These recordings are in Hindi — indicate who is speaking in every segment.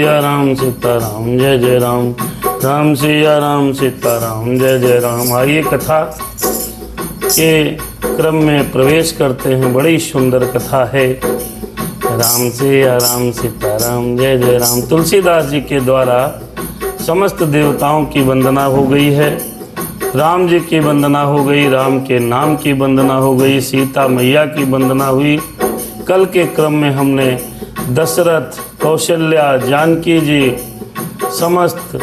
Speaker 1: सिया राम सीताराम जय जय राम, राम सिया राम सीताराम जय जय राम। आइए कथा के क्रम में प्रवेश करते हैं। बड़ी सुंदर कथा है। राम सिया राम सीताराम जय जय राम। तुलसीदास जी के द्वारा समस्त देवताओं की वंदना हो गई है। राम जी की वंदना हो गई, राम के नाम की वंदना हो गई, सीता मैया की वंदना हुई। कल के क्रम में हमने दशरथ, कौशल्या, जानकी जी, समस्त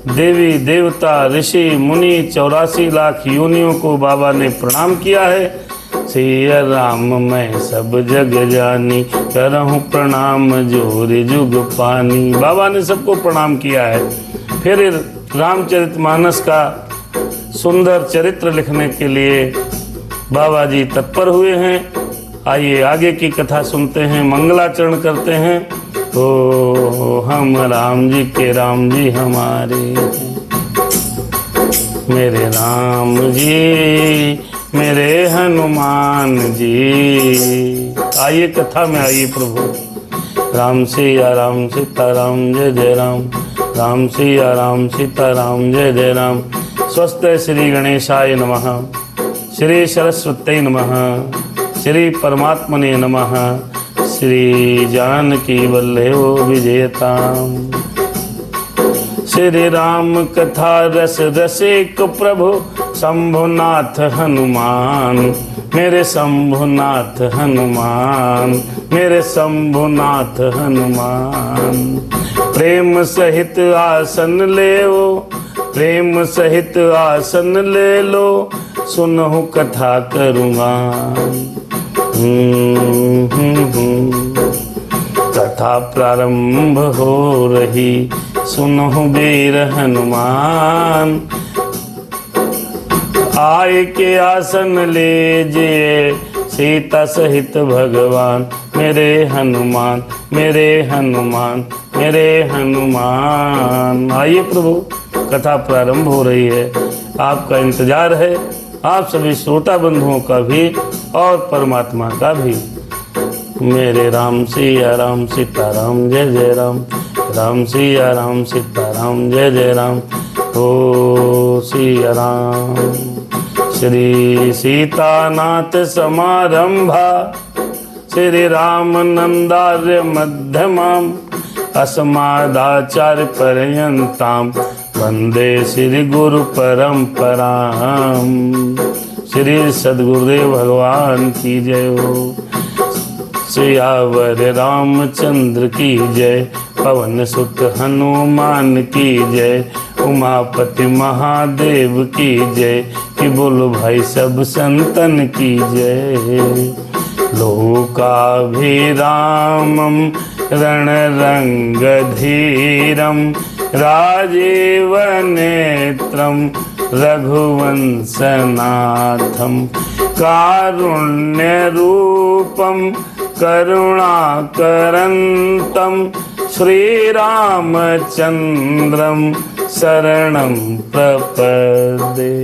Speaker 1: देवी देवता, ऋषि मुनि, 84 लाख योनियों को बाबा ने प्रणाम किया है। सिया राम मैं सब जग जानी, करहूँ प्रणाम जोरि जुग पानी। बाबा ने सबको प्रणाम किया है। फिर रामचरितमानस का सुंदर चरित्र लिखने के लिए बाबा जी तत्पर हुए हैं। आइए आगे की कथा सुनते हैं, मंगलाचरण करते हैं। तो हम राम जी के राम जी हमारे हैं, मेरे राम जी मेरे हनुमान जी। आइए कथा में आइए प्रभु। राम सिया राम सीताराम जय जय राम, राम सिया राम सीताराम जय जय राम। स्वस्ति श्री गणेशाय नमः, श्री सरस्वत्यै नमः, श्री परमात्मने नमः, श्री जानकी वल्लभो विजयताम्। श्री राम कथा रस रसिक प्रभु शंभुनाथ हनुमान, मेरे शंभुनाथ हनुमान, मेरे शंभुनाथ हनुमान। प्रेम सहित आसन ले ओ, प्रेम सहित आसन ले लो, सुनहु कथा करूँगा। कथा प्रारंभ हो रही, सुनहु वीर हनुमान। आय के आसन लीजिए सीता सहित भगवान, मेरे हनुमान, मेरे हनुमान, मेरे हनुमान। आइए प्रभु, कथा प्रारंभ हो रही है। आपका इंतजार है, आप सभी श्रोता बंधुओं का भी और परमात्मा का भी। मेरे राम सिया राम सीताराम जय जय राम, राम सिया राम सीताराम जय जय राम। ओ सिया राम। श्री सीतानाथ समारंभा, श्री राम नंदार्य मध्यमाम, अस्मदाचार्य पर्यंताम, वंदे श्री गुरु परंपराम। श्री सद्गुरुदेव भगवान की जय हो। सियावर रामचंद्र की जय, पवन सुत हनुमान की जय, उमापति महादेव की जय, कि बोलो भाई सब संतन की जय। लोकाभिरामम रणरंग धीरम, राजीव नेत्रम रघुवंशनाथम, कारुण्य रूपम करुणाकरंतम, श्रीरामचंद्रम शरणं प्रपद्ये।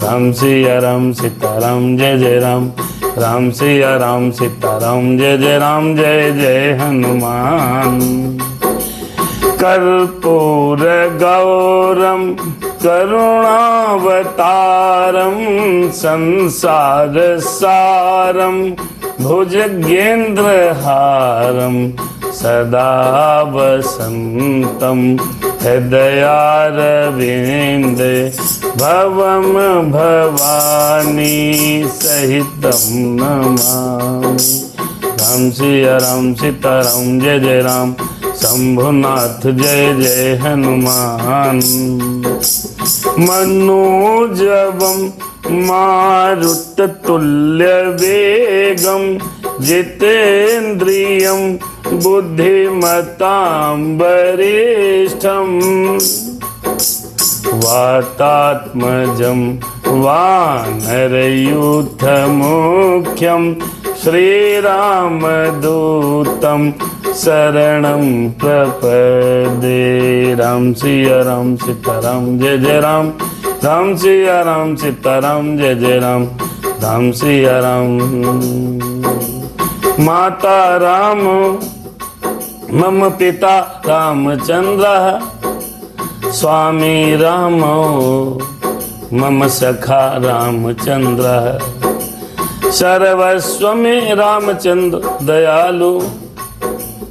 Speaker 1: राम सिया राम सीताराम जय जय राम, राम सिया राम सीताराम जय जय राम। जय जय हनुमान। कर्पूर गौरम करुणावतारम, संसार सारम भुजगेंद्रहारम, सदा वसंतम हृदयारविंदे, भवम भवानी सहितम नमामि। राम सिया राम सीताराम जय जय राम, शंभुनाथ जय जय हनुमान। मनोजवम मारुततुल्य वेगम, जितेन्द्रियं बुद्धिमतां वरिष्ठं, वातात्मजं वानरयूथमुख्यं, श्रीरामदूतं शरणं प्रपद्ये। राम सिया राम सीताराम जय जय राम, राम सिया राम सीताराम जय जय राम, राम सिया राम। माता राम मम पिता रामचंद्र स्वामी रामो मम सखा रामचंद्र सर्वस्व में रामचंद्र दयालु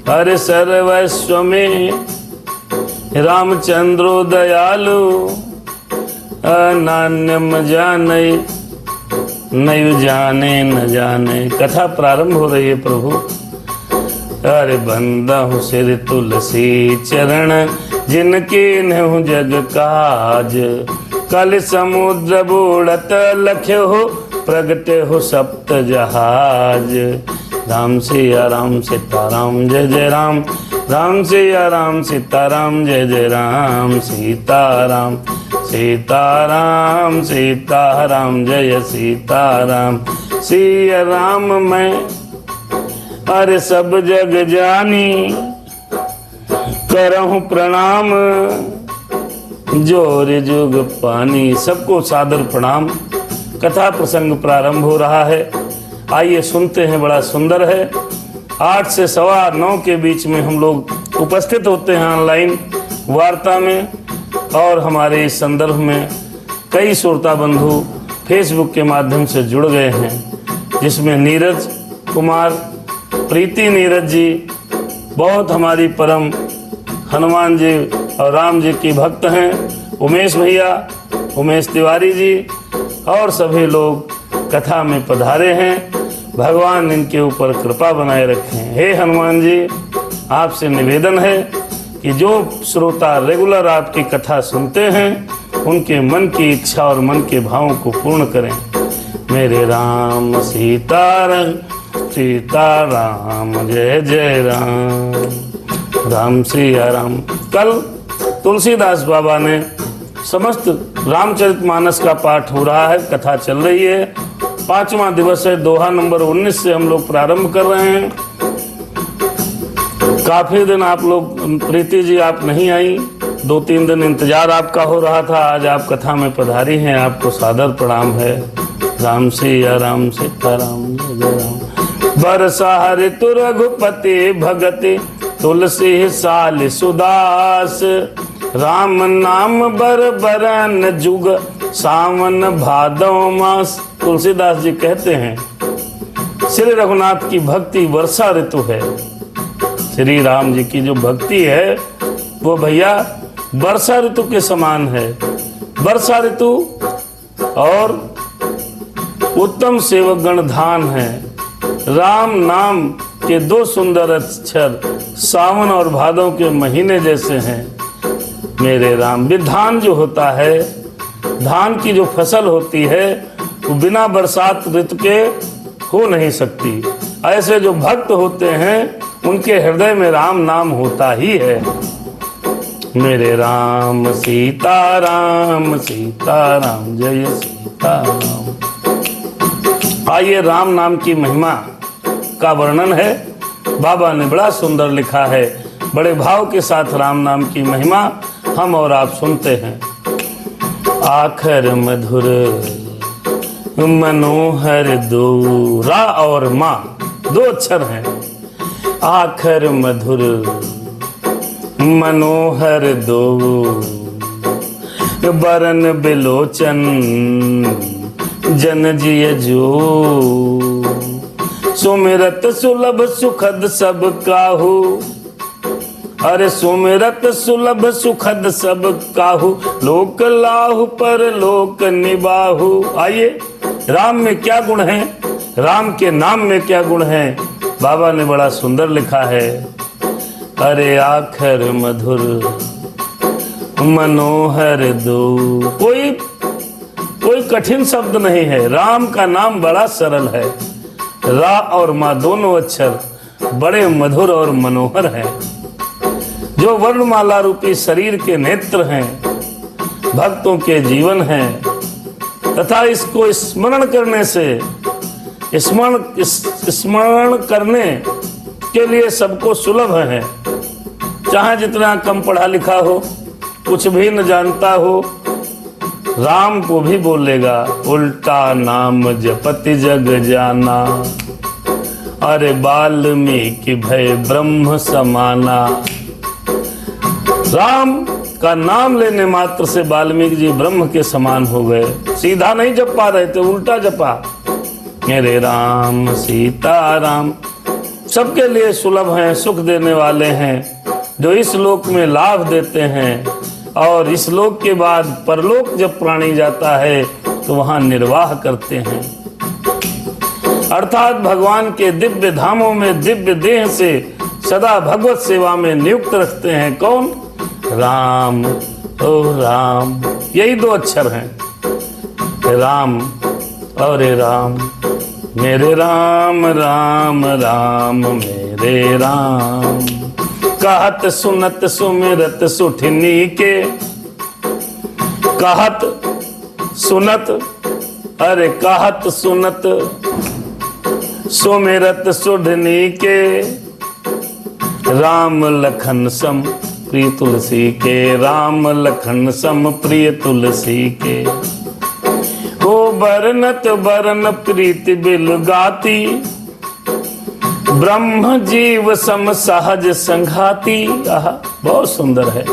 Speaker 1: हरे सर्वस्व में रामचंद्रो दयालु अनान्यम जाने नहीं जाने न जाने। कथा प्रारंभ हो रही है प्रभु। अरे बंदा हूँ सिर तुलसी चरण जिनके नहु जग काज कल समुद्र बूढ़त लख्य हो प्रगटे हो सप्त जहाज। राम सिया राम सीताराम जय जय राम राम सिया राम सीताराम जय जय राम सीताराम सीताराम सीताराम जय सीताराम सिया राम मैं अरे सब जग जानी करहूं प्रणाम जोर जुग पानी। सबको सादर प्रणाम। कथा प्रसंग प्रारंभ हो रहा है। आइए सुनते हैं। बड़ा सुंदर है। 8 से 9:15 के बीच में हम लोग उपस्थित होते हैं ऑनलाइन वार्ता में, और हमारे इस संदर्भ में कई श्रोता बंधु फेसबुक के माध्यम से जुड़ गए हैं, जिसमें नीरज कुमार, प्रीति नीरज जी बहुत हमारी परम हनुमान जी और राम जी की भक्त हैं, उमेश भैया, उमेश तिवारी जी और सभी लोग कथा में पधारे हैं। भगवान इनके ऊपर कृपा बनाए रखें। हे हनुमान जी, आपसे निवेदन है कि जो श्रोता रेगुलर आपकी कथा सुनते हैं उनके मन की इच्छा और मन के भावों को पूर्ण करें। मेरे राम सीताराम सीताराम जय जय राम राम सिया राम। कल तुलसीदास बाबा ने समस्त रामचरितमानस का पाठ हो रहा है, कथा चल रही है। 5वां दिवस है। दोहा नंबर 19 से हम लोग प्रारंभ कर रहे हैं। काफी दिन आप लोग, प्रीति जी आप नहीं आई, 2-3 दिन इंतजार आपका हो रहा था। आज आप कथा में पधारी हैं, आपको सादर प्रणाम है। राम सिया राम सीताराम जय जय राम। बरसा ऋतु रघुपति भगति तुलसी साल सुदास राम नाम बर बरन जुग सावन भादव मास। तुलसीदास जी कहते हैं श्री रघुनाथ की भक्ति वर्षा ऋतु है। श्री राम जी की जो भक्ति है वो भैया वर्षा ऋतु के समान है। वर्षा ऋतु और उत्तम सेवक गण धान है। राम नाम के 2 सुंदर अक्षर सावन और भादव के महीने जैसे हैं। मेरे राम, धान जो होता है, धान की जो फसल होती है वो बिना बरसात ऋतु के हो नहीं सकती। ऐसे जो भक्त होते हैं उनके हृदय में राम नाम होता ही है। मेरे राम सीताराम सीताराम जय सीताराम। आइए राम नाम की महिमा का वर्णन है। बाबा ने बड़ा सुंदर लिखा है। बड़े भाव के साथ राम नाम की महिमा हम और आप सुनते हैं। आखर मधुर मनोहर दो, रा और माँ 2 अक्षर हैं। आखर मधुर मनोहर दो बरन बिलोचन जन जिय जो सुमिरत सुलभ सुखद सब काहू। अरे सुमिरत सुलभ सुखद सब काहू लोक लाहु पर लोक निबाहु। आइए, राम में क्या गुण है, राम के नाम में क्या गुण है, बाबा ने बड़ा सुंदर लिखा है। अरे आखर मधुर मनोहर दो, कोई कठिन शब्द नहीं है। राम का नाम बड़ा सरल है। रा और माँ दोनों अक्षर बड़े मधुर और मनोहर हैं। जो वर्णमाला रूपी शरीर के नेत्र हैं, भक्तों के जीवन हैं, तथा इसको स्मरण करने से स्मरण करने के लिए सबको सुलभ है। चाहे जितना कम पढ़ा लिखा हो, कुछ भी न जानता हो, राम को भी बोलेगा। उल्टा नाम जपति जग जाना, अरे वाल्मीकि भय ब्रह्म समाना। राम का नाम लेने मात्र से वाल्मीकि जी ब्रह्म के समान हो गए। सीधा नहीं जप पा रहे थे, उल्टा जपा। मेरे राम सीता राम सबके लिए सुलभ हैं, सुख देने वाले हैं, जो इस लोक में लाभ देते हैं। और इस लोक के बाद परलोक जब प्राणी जाता है तो वहां निर्वाह करते हैं, अर्थात भगवान के दिव्य धामों में दिव्य देह से सदा भगवत सेवा में नियुक्त रखते हैं। कौन? राम। ओ राम, यही दो अक्षर हैं, राम और राम। मेरे राम राम राम मेरे राम, कहत सुनत सुमिरत सुठनी के। कहत सुनत, अरे कहत सुनत सुमिरत सुढ़नी के, राम लखन सम प्रिय तुलसी के। राम लखन सम प्रिय तुलसी के, हो बरनत बरन प्रीति बिल गाती, ब्रह्म जीव सम सहज संघाती। आहा, बहुत सुंदर है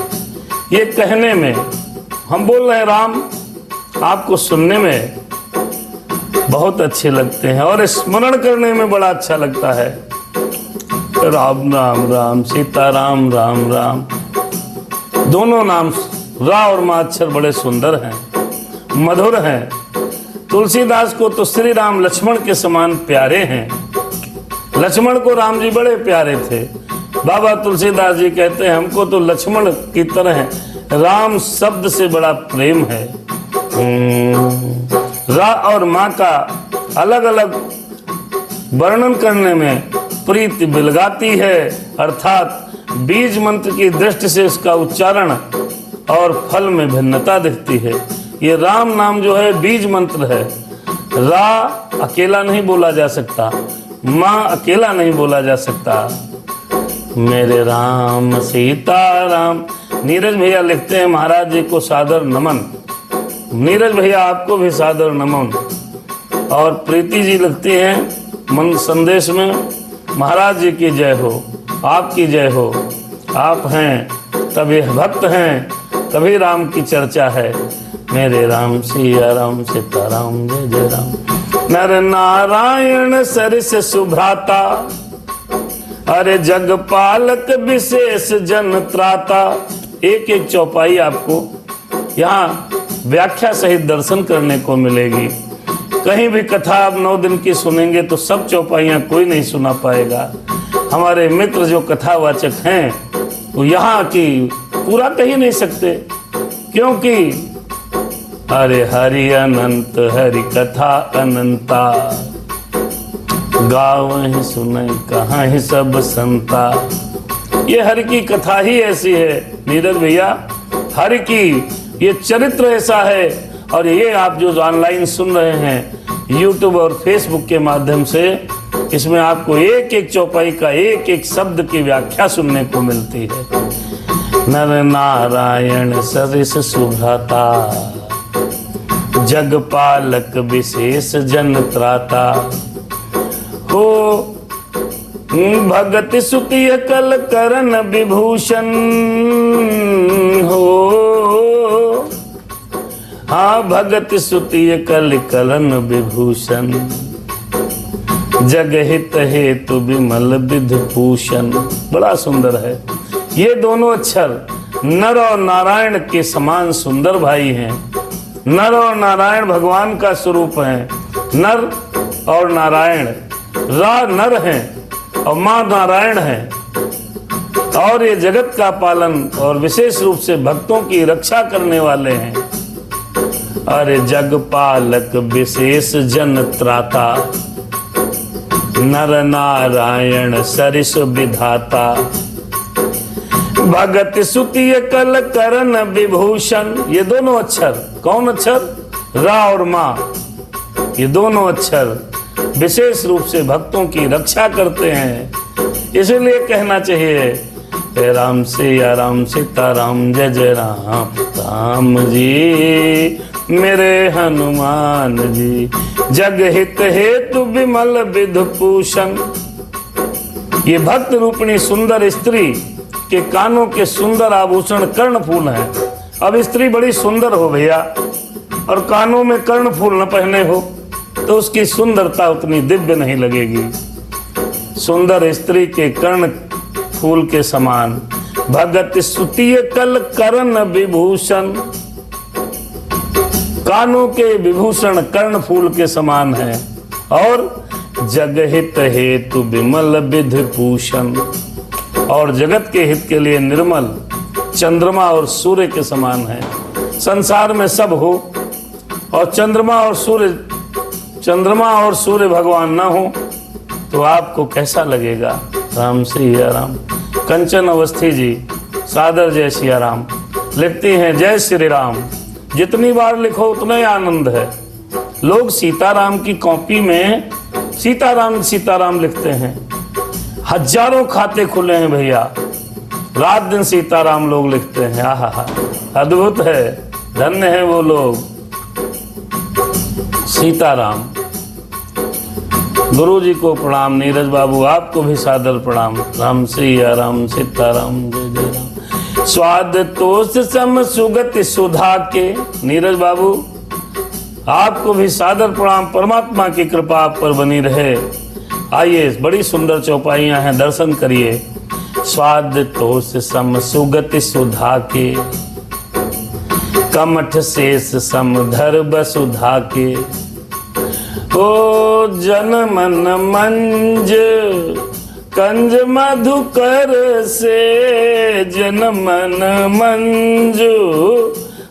Speaker 1: ये कहने में। हम बोल रहे हैं राम, आपको सुनने में बहुत अच्छे लगते हैं और स्मरण करने में बड़ा अच्छा लगता है। राम राम राम, सीता राम राम राम, दोनों नाम रा और मा अक्षर बड़े सुंदर हैं, मधुर हैं। तुलसीदास को तो श्री राम लक्ष्मण के समान प्यारे हैं। लक्ष्मण को राम जी बड़े प्यारे थे। बाबा तुलसीदास जी कहते हैं हमको तो लक्ष्मण की तरह राम शब्द से बड़ा प्रेम है। रा और माँ का अलग अलग वर्णन करने में प्रीति बिलगाती है, अर्थात बीज मंत्र की दृष्टि से इसका उच्चारण और फल में भिन्नता दिखती है। ये राम नाम जो है बीज मंत्र है। रा अकेला नहीं बोला जा सकता, माँ अकेला नहीं बोला जा सकता। मेरे राम सीता राम। नीरज भैया लिखते हैं महाराज जी को सादर नमन। नीरज भैया आपको भी सादर नमन। और प्रीति जी लिखती हैं मन संदेश में, महाराज जी की जय हो, आपकी जय हो। आप हैं तभी भक्त हैं, तभी राम की चर्चा है। मेरे राम सिया राम सीता राम जय जय राम। नर नारायण सरिस सुभ्राता, अरे जग पालक विशेष जन त्राता। एक एक चौपाई आपको यहाँ व्याख्या सहित दर्शन करने को मिलेगी। कहीं भी कथा आप 9 दिन की सुनेंगे तो सब चौपाइयाँ कोई नहीं सुना पाएगा। हमारे मित्र जो कथावाचक हैं वो यहाँ की पूरा कह नहीं सकते, क्योंकि अरे हरि अनंत हरि कथा अनंता, गावहि सुनै कहाहि सब संता। ये हरि की कथा ही ऐसी है नीरज भैया, हरि की ये चरित्र ऐसा है। और ये आप जो ऑनलाइन सुन रहे हैं यूट्यूब और फेसबुक के माध्यम से, इसमें आपको एक एक चौपाई का एक एक शब्द की व्याख्या सुनने को मिलती है। नर नारायण सरिस सुभ्राता, जग पालक विशेष जन त्राता। हो भगत सुति कल करन विभूषण हो। हाँ भगत सुति कल करन विभूषण, जग हित हेतु विमल विधभूषण। बड़ा सुंदर है। ये दोनों अक्षर नर और नारायण के समान सुंदर भाई हैं। नर और नारायण भगवान का स्वरूप है। नर और नारायण, रा नर है और माँ नारायण है। और ये जगत का पालन और विशेष रूप से भक्तों की रक्षा करने वाले हैं। अरे जग पालक विशेष जन त्राता, नर नारायण सरिस विधाता। भगत सुति कल करन विभूषण। ये दोनों अक्षर, कौन अक्षर? रा और माँ। ये दोनों अक्षर विशेष रूप से भक्तों की रक्षा करते हैं। इसीलिए कहना चाहिए राम सिया राम सीता राम जय जय राम। राम जी मेरे हनुमान जी, जग हित हेतु विमल विधभूषण। ये भक्त रूपिणी सुंदर स्त्री के कानों के सुंदर आभूषण कर्णफूल हैं। अब स्त्री बड़ी सुंदर हो भैया और कानों में कर्णफूल न पहने हो तो उसकी सुंदरता उतनी दिव्य नहीं लगेगी। सुंदर स्त्री के कर्ण फूल के समान भगत स्तुतीय कल करण विभूषण, कानों के विभूषण कर्ण फूल के समान है और जगहित हेतु विमल विधि भूषण, और जगत के हित के लिए निर्मल चंद्रमा और सूर्य के समान है। संसार में सब हो और चंद्रमा और सूर्य भगवान ना हो तो आपको कैसा लगेगा। राम सिया राम। कंचन अवस्थी जी सादर जय सिया राम लिखती हैं, जय श्री राम। जितनी बार लिखो उतना ही आनंद है। लोग सीताराम की कॉपी में सीताराम सीताराम लिखते हैं, हजारों खाते खुले हैं भैया, रात दिन सीताराम लोग लिखते हैं। आहा, अद्भुत है, धन्य है वो लोग। सीताराम। गुरु जी को प्रणाम। नीरज बाबू आपको भी सादर प्रणाम। राम सिया राम सीताराम जय जय राम। स्वाद तोष सम सुगति सुधा के। नीरज बाबू आपको भी सादर प्रणाम। परमात्मा की कृपा आप पर बनी रहे। आइए, बड़ी सुंदर चौपाइयां हैं, दर्शन करिए। स्वाद तोष सम सुगति सुधा के, कमठ शेष सम धर बसुधा के। ओ जन मन मंज कंज मधुकर से, जन मन मंजू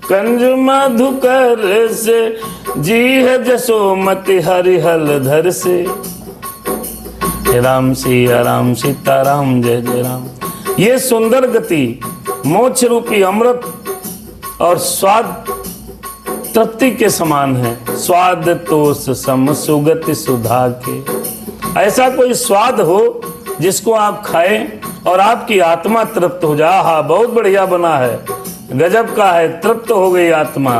Speaker 1: कंज मधुकर से, जी है जसोमति हरिहल धर से। राम सिया राम सीताराम जय जय राम। ये सुंदर गति मोक्ष रूपी अमृत और स्वाद तृप्ति के समान है। स्वाद तोष सम सुगति सुधा के। ऐसा कोई स्वाद हो जिसको आप खाएं और आपकी आत्मा तृप्त हो जाए। हाँ, बहुत बढ़िया बना है, गजब का है, तृप्त हो गई आत्मा।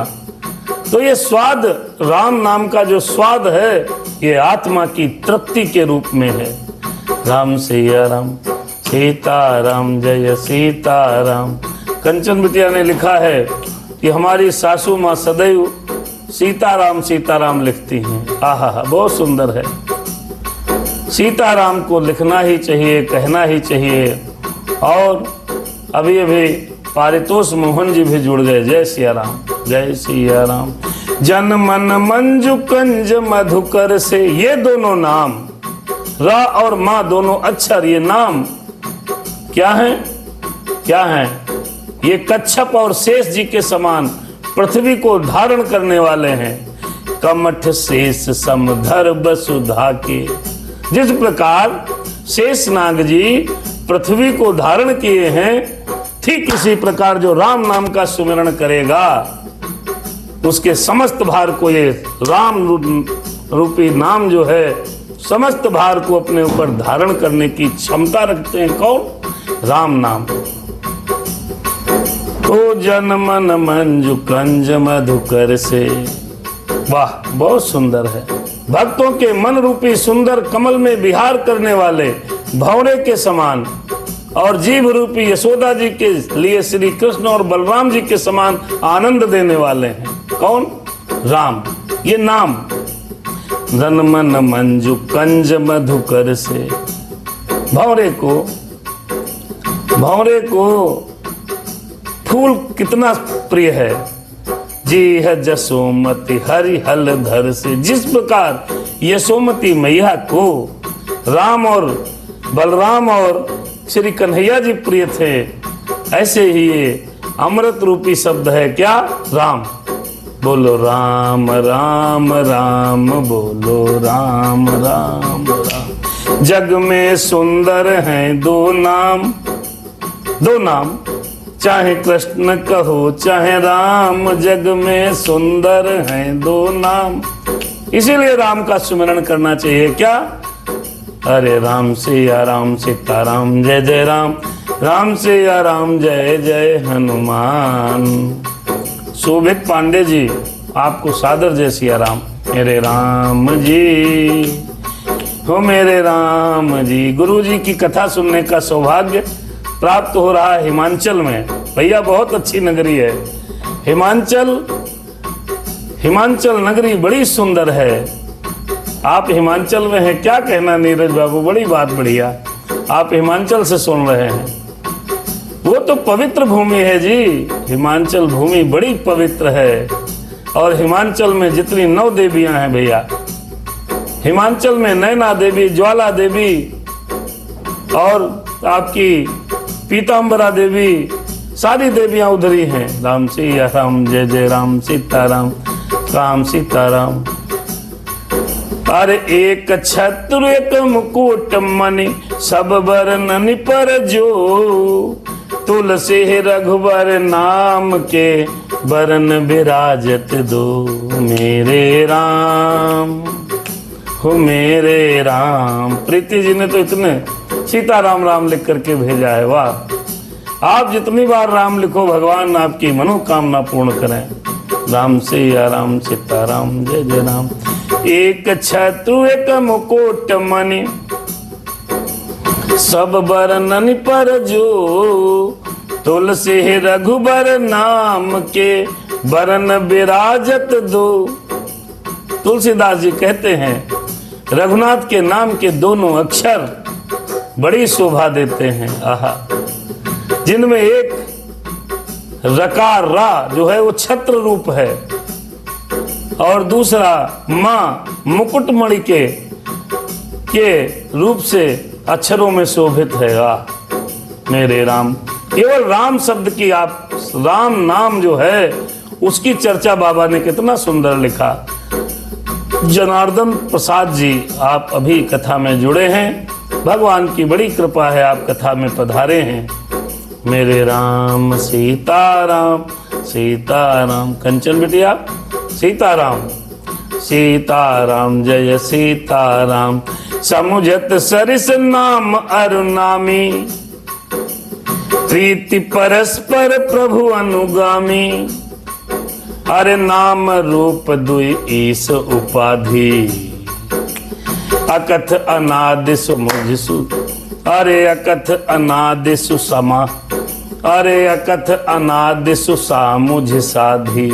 Speaker 1: तो ये स्वाद, राम नाम का जो स्वाद है, ये आत्मा की तृप्ति के रूप में है। राम सिया राम सीताराम जय सीताराम। कंचन बिटिया ने लिखा है कि हमारी सासू माँ सदैव सीताराम सीताराम लिखती हैं। आहा, बहुत सुंदर है। सीताराम को लिखना ही चाहिए, कहना ही चाहिए। और अभी अभी पारितोष मोहन जी भी जुड़ गए। जय सिया राम जय सिया राम। जन मन मंजू कंज मधुकर से, ये दोनों नाम रा और माँ दोनों अक्षर, ये नाम क्या है? क्या है? ये कच्छप और शेष जी के समान पृथ्वी को धारण करने वाले हैं। कमठ शेष समधर वसुधा के। जिस प्रकार शेष नाग जी पृथ्वी को धारण किए हैं, ठीक इसी प्रकार जो राम नाम का सुमिरन करेगा उसके समस्त भार को, ये राम रूपी नाम जो है, समस्त भार को अपने ऊपर धारण करने की क्षमता रखते हैं। कौन? राम नाम। ओ जन मन मंजू कंज मधुकर से। वाह, बहुत सुंदर है। भक्तों के मन रूपी सुंदर कमल में विहार करने वाले भंवरे के समान और जीव रूपी यशोदा जी के लिए श्री कृष्ण और बलराम जी के समान आनंद देने वाले हैं। कौन? राम। ये नाम जन मन मंजू कंज मधुकर से। भंवरे को फूल कितना प्रिय है। जी है जसोमती हरिहल धर से। जिस प्रकार यशोमती मैया को राम और बलराम और श्री कन्हैया जी प्रिय थे, ऐसे ही ये अमृत रूपी शब्द है। क्या? राम। बोलो राम राम राम, बोलो राम राम राम। जग में सुंदर हैं दो नाम, दो नाम, चाहे कृष्ण कहो चाहे राम, जग में सुंदर हैं दो नाम। इसीलिए राम का सुमिरन करना चाहिए। क्या? अरे राम सिया राम सीताराम जय जय राम, राम सिया राम जय जय हनुमान। शोभित पांडे जी आपको सादर जय सिया राम। मेरे राम जी हो मेरे राम जी। गुरु जी की कथा सुनने का सौभाग्य प्राप्त हो रहा है हिमाचल में। भैया बहुत अच्छी नगरी है हिमाचल नगरी बड़ी सुंदर है। आप हिमाचल में हैं, क्या कहना नीरज बाबू, बड़ी बात, बढ़िया। आप हिमाचल से सुन रहे हैं, वो तो पवित्र भूमि है जी। हिमाचल भूमि बड़ी पवित्र है। और हिमाचल में जितनी 9 देवियां हैं भैया, हिमाचल में नैना देवी, ज्वाला देवी और आपकी पीताम्बरा देवी, सारी देवियां उधर ही हैं। राम सिया राम, जय जय राम, सीताराम राम सीताराम। अरे एक छत्र एक मुकुट मणि सब बरननि पर जो, तुलसी रघुबर नाम के बरन विराजत दो। मेरे राम हो मेरे राम। प्रीति जी ने तो इतने सीताराम राम लिख करके भेजा है, वाह। आप जितनी बार राम लिखो भगवान आपकी मनोकामना पूर्ण करें। राम सिया राम, सीताराम, जय जय राम। एक छत्रु एक मुकुट मणि सब बरननि पर जो, तुलसी रघुबर नाम के बरन विराजत दो। तुलसीदास जी कहते हैं रघुनाथ के नाम के दोनों अक्षर बड़ी शोभा देते हैं। आहा, जिनमें एक रकार रा जो है वो छत्र रूप है और दूसरा मां मुकुटमणि के रूप से अक्षरों में शोभित है। मेरे राम, केवल राम शब्द की आप, राम नाम जो है उसकी चर्चा बाबा ने कितना सुंदर लिखा। जनार्दन प्रसाद जी, आप अभी कथा में जुड़े हैं, भगवान की बड़ी कृपा है, आप कथा में पधारे हैं। मेरे राम सीताराम सीताराम। कंचन बिटिया, सीताराम सीताराम, जय सीताराम। समुझत सरिस नाम अरुनामी, प्रीति परस्पर प्रभु अनुगामी। अरे नाम रूप दुई ईस उपाधि, अकथ अनादि सुमुझ सु। अरे अकथ अनादि सुसमा, अरे अकथ अनादि सुसामुझ साधी।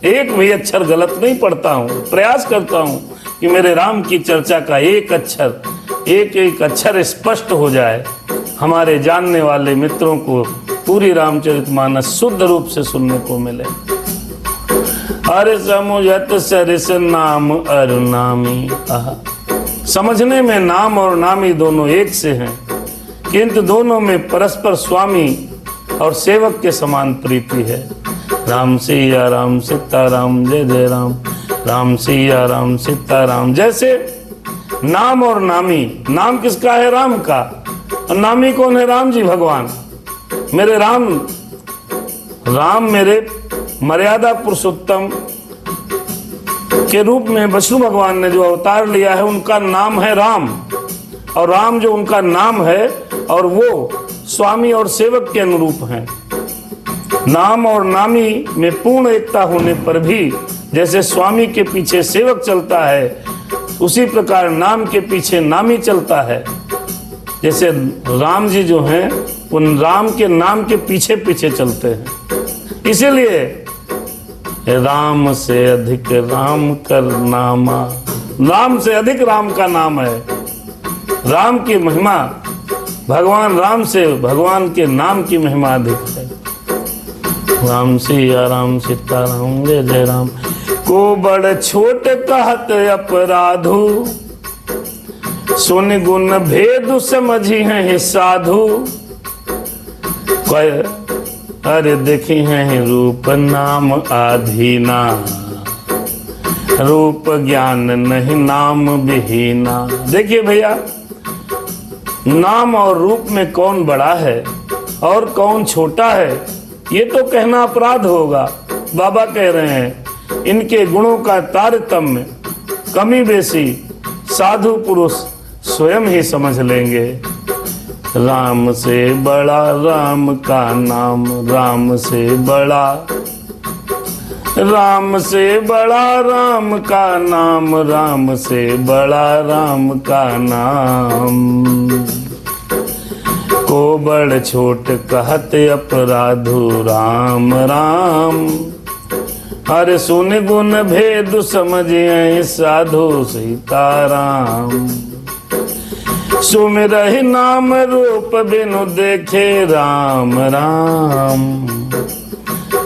Speaker 1: एक भी अक्षर गलत नहीं पढ़ता हूँ, प्रयास करता हूँ कि मेरे राम की चर्चा का एक अक्षर, एक एक अक्षर स्पष्ट हो जाए, हमारे जानने वाले मित्रों को पूरी रामचरितमानस शुद्ध रूप से सुनने को मिले। अरे समुझत सरिस नाम अरुनामी। समझने में नाम और नामी दोनों एक से हैं, किंतु दोनों में परस्पर स्वामी और सेवक के समान प्रीति है। राम सिया राम, सीताराम, जय जय राम। राम सिया राम, सीताराम। जैसे नाम और नामी, नाम किसका है? राम का। और नामी कौन है? राम जी भगवान। मेरे राम, राम मेरे मर्यादा पुरुषोत्तम के रूप में विष्णु भगवान ने जो अवतार लिया है उनका नाम है राम। और राम जो उनका नाम है और वो स्वामी और सेवक के अनुरूप हैं। नाम और नामी में पूर्ण एकता होने पर भी जैसे स्वामी के पीछे सेवक चलता है, उसी प्रकार नाम के पीछे नामी चलता है। जैसे राम जी जो हैं उन राम के नाम के पीछे पीछे चलते हैं। इसीलिए राम से अधिक राम कर नामा, राम से अधिक राम का नाम है। राम की महिमा, भगवान राम से भगवान के नाम की महिमा अधिक है। राम सिया राम, सीताराम, जय जय राम। को बड़ छोट कहत अपराधु, सुन गुण भेद समझी है साधु। अरे देखी है रूप नाम आधीना, रूप ज्ञान नहीं नाम विहीना। देखिए भैया, नाम और रूप में कौन बड़ा है और कौन छोटा है ये तो कहना अपराध होगा। बाबा कह रहे हैं इनके गुणों का तारतम्य कमी बेसी साधु पुरुष स्वयं ही समझ लेंगे। राम से बड़ा राम का नाम, राम से बड़ा। राम से बड़ा राम का नाम, राम से बड़ा राम का नाम। को बड़ छोट कहत अपराधु राम राम। हर सुन गुण भेद समझिए साधु सीताराम। सुमिरहि नाम रूप बिनु देखे राम राम।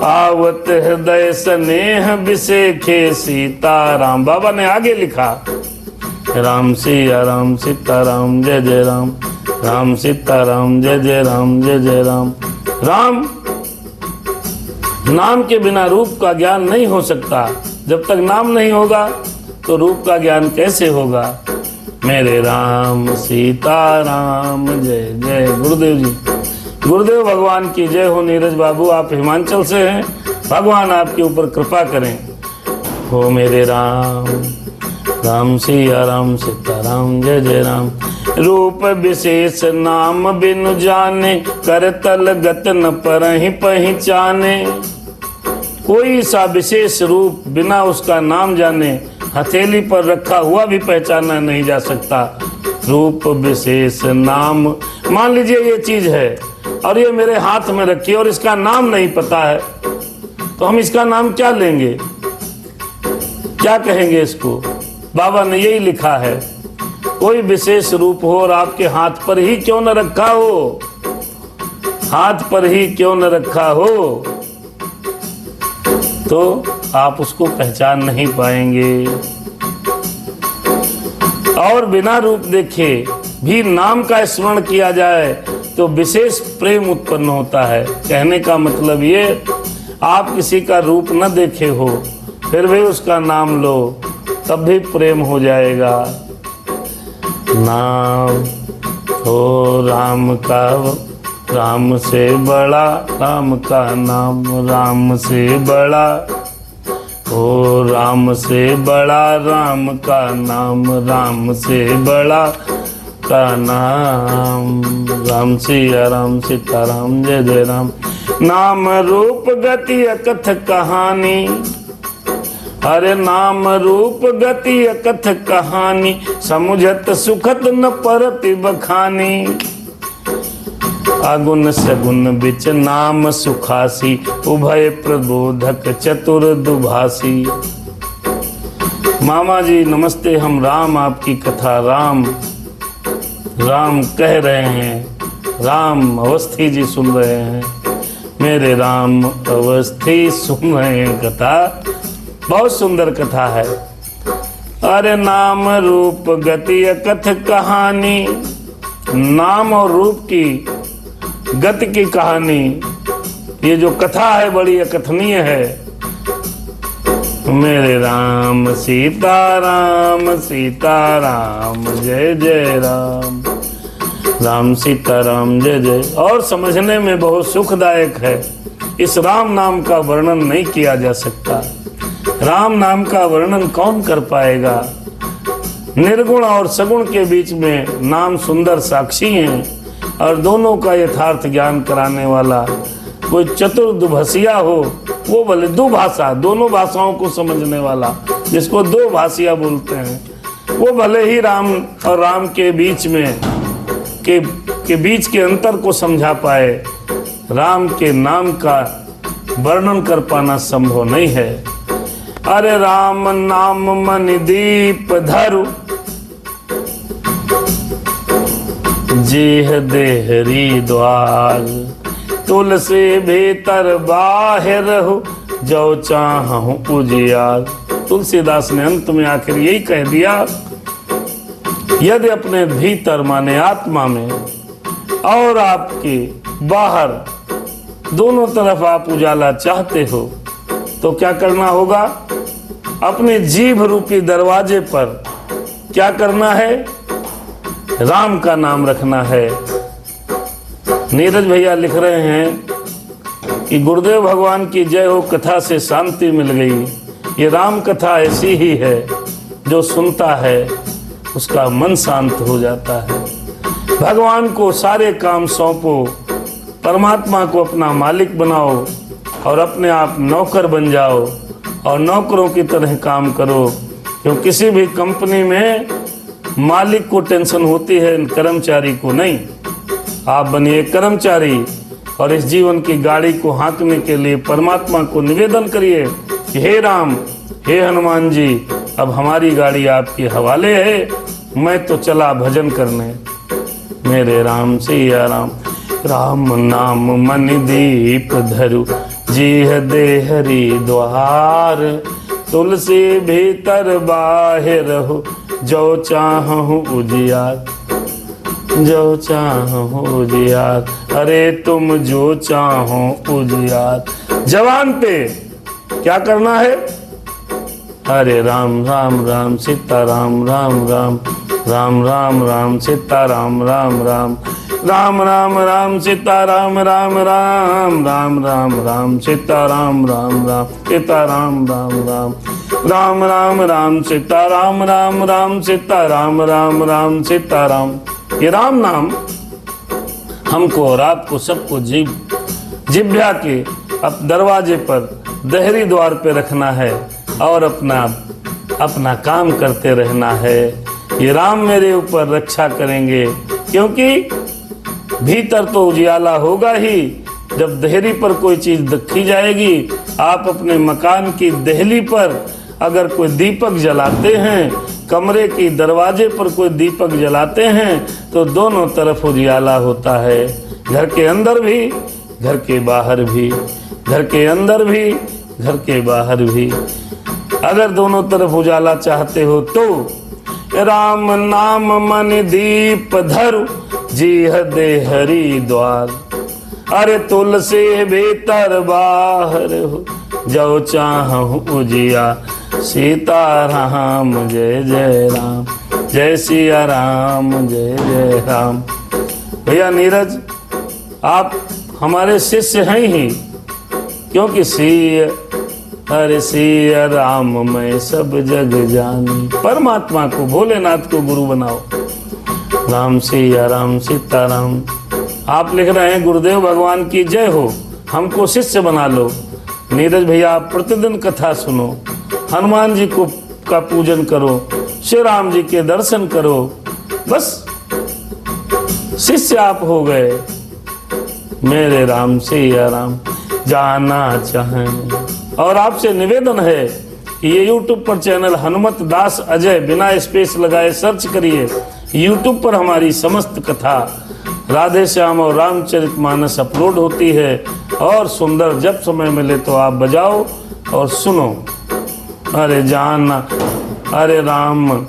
Speaker 1: आवत हृदय स्नेह बिसेखे सीताराम। बाबा ने आगे लिखा, राम सिया राम सीताराम जय जय राम, राम सीताराम जय जय राम जय जय राम। राम नाम के बिना रूप का ज्ञान नहीं हो सकता। जब तक नाम नहीं होगा तो रूप का ज्ञान कैसे होगा। मेरे राम सीताराम जय जय। गुरुदेव जी, गुरुदेव भगवान की जय हो। नीरज बाबू आप हिमाचल से हैं, भगवान आपके ऊपर कृपा करें। हो मेरे राम, राम सिया राम सीताराम जय जय राम। रूप विशेष नाम बिनु जाने, कर तल गत न परहि पहचाने। कोई सा विशेष रूप बिना उसका नाम जाने हथेली पर रखा हुआ भी पहचाना नहीं जा सकता। रूप विशेष नाम, मान लीजिए ये चीज है और ये मेरे हाथ में रखी और इसका नाम नहीं पता है, तो हम इसका नाम क्या लेंगे, क्या कहेंगे इसको। बाबा ने यही लिखा है, कोई विशेष रूप हो और आपके हाथ पर ही क्यों न रखा हो, हाथ पर ही क्यों न रखा हो, तो आप उसको पहचान नहीं पाएंगे। और बिना रूप देखे भी नाम का स्मरण किया जाए तो विशेष प्रेम उत्पन्न होता है। कहने का मतलब ये, आप किसी का रूप न देखे हो फिर भी उसका नाम लो, तब भी प्रेम हो जाएगा। नाम हो राम का, राम से बड़ा राम का नाम, राम से बड़ा हो राम से बड़ा राम का नाम, राम से बड़ा का नाम। राम सिया राम सीताराम जय जय राम। नाम रूप गति अकथ कहानी, अरे नाम रूप गति अकथ कहानी। समुझत सुखत न परति बखानी। अगुण सगुण बिच नाम सुखासी, उभय प्रबोधक चतुर दुभासी। मामा जी नमस्ते, हम राम आपकी कथा राम राम कह रहे हैं। राम अवस्थी जी सुन रहे हैं, मेरे राम अवस्थी सुन रहे हैं कथा। बहुत सुंदर कथा है। अरे नाम रूप गति अकथ कहानी, नाम और रूप की गति की कहानी, ये जो कथा है बड़ी अकथनीय है। मेरे राम सीताराम सीताराम जय जय राम, राम सीताराम जय जय। और समझने में बहुत सुखदायक है। इस राम नाम का वर्णन नहीं किया जा सकता। राम नाम का वर्णन कौन कर पाएगा। निर्गुण और सगुण के बीच में नाम सुंदर साक्षी हैं और दोनों का यथार्थ ज्ञान कराने वाला कोई चतुर दुभसिया हो, वो भले दुभाषा, दोनों भाषाओं को समझने वाला, जिसको दो भाषिया बोलते हैं, वो भले ही राम और राम के बीच में के बीच के अंतर को समझा पाए। राम के नाम का वर्णन कर पाना संभव नहीं है। अरे राम नाम मन दीप धरु, जेह देहरी द्वार। तुलसी भीतर बाहर हो, जो चाहूं उजियार। तुलसीदास ने अंत में आखिर यही कह दिया, यदि अपने भीतर माने आत्मा में और आपके बाहर दोनों तरफ आप उजाला चाहते हो तो क्या करना होगा। अपने जीभ रूपी दरवाजे पर क्या करना है, राम का नाम रखना है। नीरज भैया लिख रहे हैं कि गुरुदेव भगवान की जय हो, कथा से शांति मिल गई। ये राम कथा ऐसी ही है, जो सुनता है उसका मन शांत हो जाता है। भगवान को सारे काम सौंपो, परमात्मा को अपना मालिक बनाओ और अपने आप नौकर बन जाओ। और नौकरों की तरह काम करो। क्यों किसी भी कंपनी में मालिक को टेंशन होती है, कर्मचारी को नहीं। आप बनिए कर्मचारी और इस जीवन की गाड़ी को हाँकने के लिए परमात्मा को निवेदन करिए कि हे राम, हे हनुमान जी, अब हमारी गाड़ी आपके हवाले है, मैं तो चला भजन करने। मेरे राम सिया राम। राम नाम मन दीप धरु, जीह दे हरि द्वार। तुलसी भीतर बाहिर हो, जो चाहूं उजियार। जो चाहूं उजियार, अरे तुम जो चाहो उजियार। जवान पे क्या करना है? हरे राम राम राम सीता राम राम राम, राम राम राम सीता राम राम राम, राम राम राम सीता राम राम राम, राम राम राम सीता राम राम राम, सीता राम राम राम, राम राम राम सीता राम राम राम, सीता राम राम राम सीता राम। ये राम नाम हमको और आपको सबको जिह्वा के अब दरवाजे पर, दहरी द्वार पे रखना है और अपना काम करते रहना है। ये राम मेरे ऊपर रक्षा करेंगे, क्योंकि भीतर तो उजियाला होगा ही। जब दहरी पर कोई चीज रखी जाएगी, आप अपने मकान की दहली पर अगर कोई दीपक जलाते हैं, कमरे की दरवाजे पर कोई दीपक जलाते हैं, तो दोनों तरफ उजियाला होता है। घर के अंदर भी, घर के बाहर भी, घर के अंदर भी, घर के बाहर भी। अगर दोनों तरफ उजाला चाहते हो तो राम नाम मन दीप धरु, जीह दे हरि द्वार। अरे तुलसी भीतर बाहर हो, जो चाहूं उजिया। सीता राम जय जय राम, जय सिया राम जय जय राम। भैया नीरज, आप हमारे शिष्य हैं ही, क्योंकि अरे सिया राम मैं सब जग जानी। परमात्मा को, भोलेनाथ को गुरु बनाओ। राम सिया राम सीता राम। आप लिख रहे हैं गुरुदेव भगवान की जय हो, हमको शिष्य बना लो। नीरज भैया, आप प्रतिदिन कथा सुनो, हनुमान जी को का पूजन करो, श्री राम जी के दर्शन करो, बस शिष्य आप हो गए। मेरे राम सिया राम जाना चाहें। और आपसे निवेदन है कि ये YouTube पर चैनल हनुमत दास अजय बिना स्पेस लगाए सर्च करिए। YouTube पर हमारी समस्त कथा राधे श्याम और रामचरितमानस अपलोड होती है, और सुंदर, जब समय मिले तो आप बजाओ और सुनो। अरे जाना, अरे राम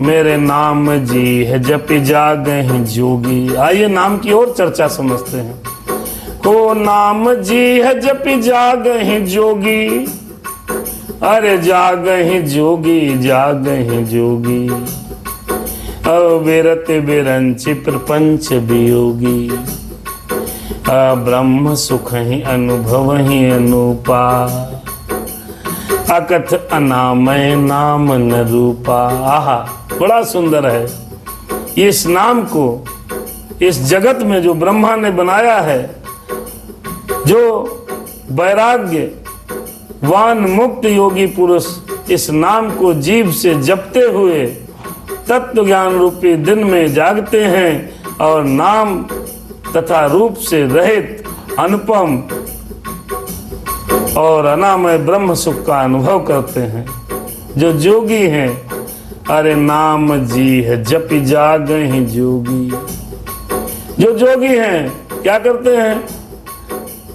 Speaker 1: मेरे नाम जी है, जपि जागे हैं जोगी। आइए नाम की और चर्चा समझते हैं। को नाम जी है जपि जागे हैं जोगी, अरे जागे हैं जोगी, जागे हैं जोगी। अविरत बिरंचि प्रपंच वियोगी, ब्रह्म सुख ही अनुभव ही अनुपा। अकथ अनामय नाम न रूपा। आहा, बड़ा सुंदर है। इस नाम को इस जगत में जो ब्रह्मा ने बनाया है, जो वैराग्य वान मुक्त योगी पुरुष इस नाम को जीभ से जपते हुए तत्व ज्ञान रूपी दिन में जागते हैं और नाम तथा रूप से रहित अनुपम और अनामय ब्रह्म सुख का अनुभव करते हैं। जो जोगी हैं, अरे नाम जी है जपि जागे हैं जोगी। जो जोगी हैं क्या करते हैं?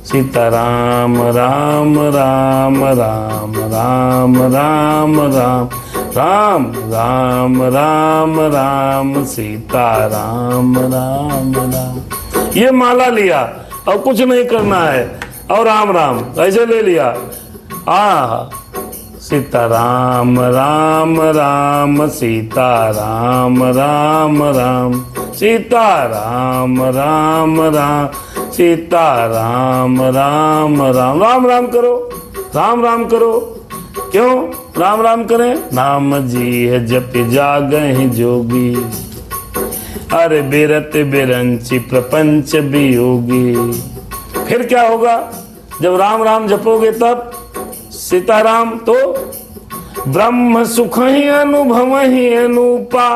Speaker 1: सीताराम राम राम राम राम राम राम राम राम राम राम सीताराम राम राम। ये माला लिया और कुछ नहीं करना है, और राम राम ऐसे ले लिया। सीताराम राम राम सीताराम राम राम सीताराम राम राम सीताराम राम राम। राम राम करो, राम राम करो। क्यों राम राम करें? नाम जी है जपि जागे हैं जोगी, अरे बिरत बिरंचि प्रपंच वियोगी। फिर क्या होगा? जब राम राम जपोगे तब सीताराम तो ब्रह्म सुख ही अनुभव ही अनूपा,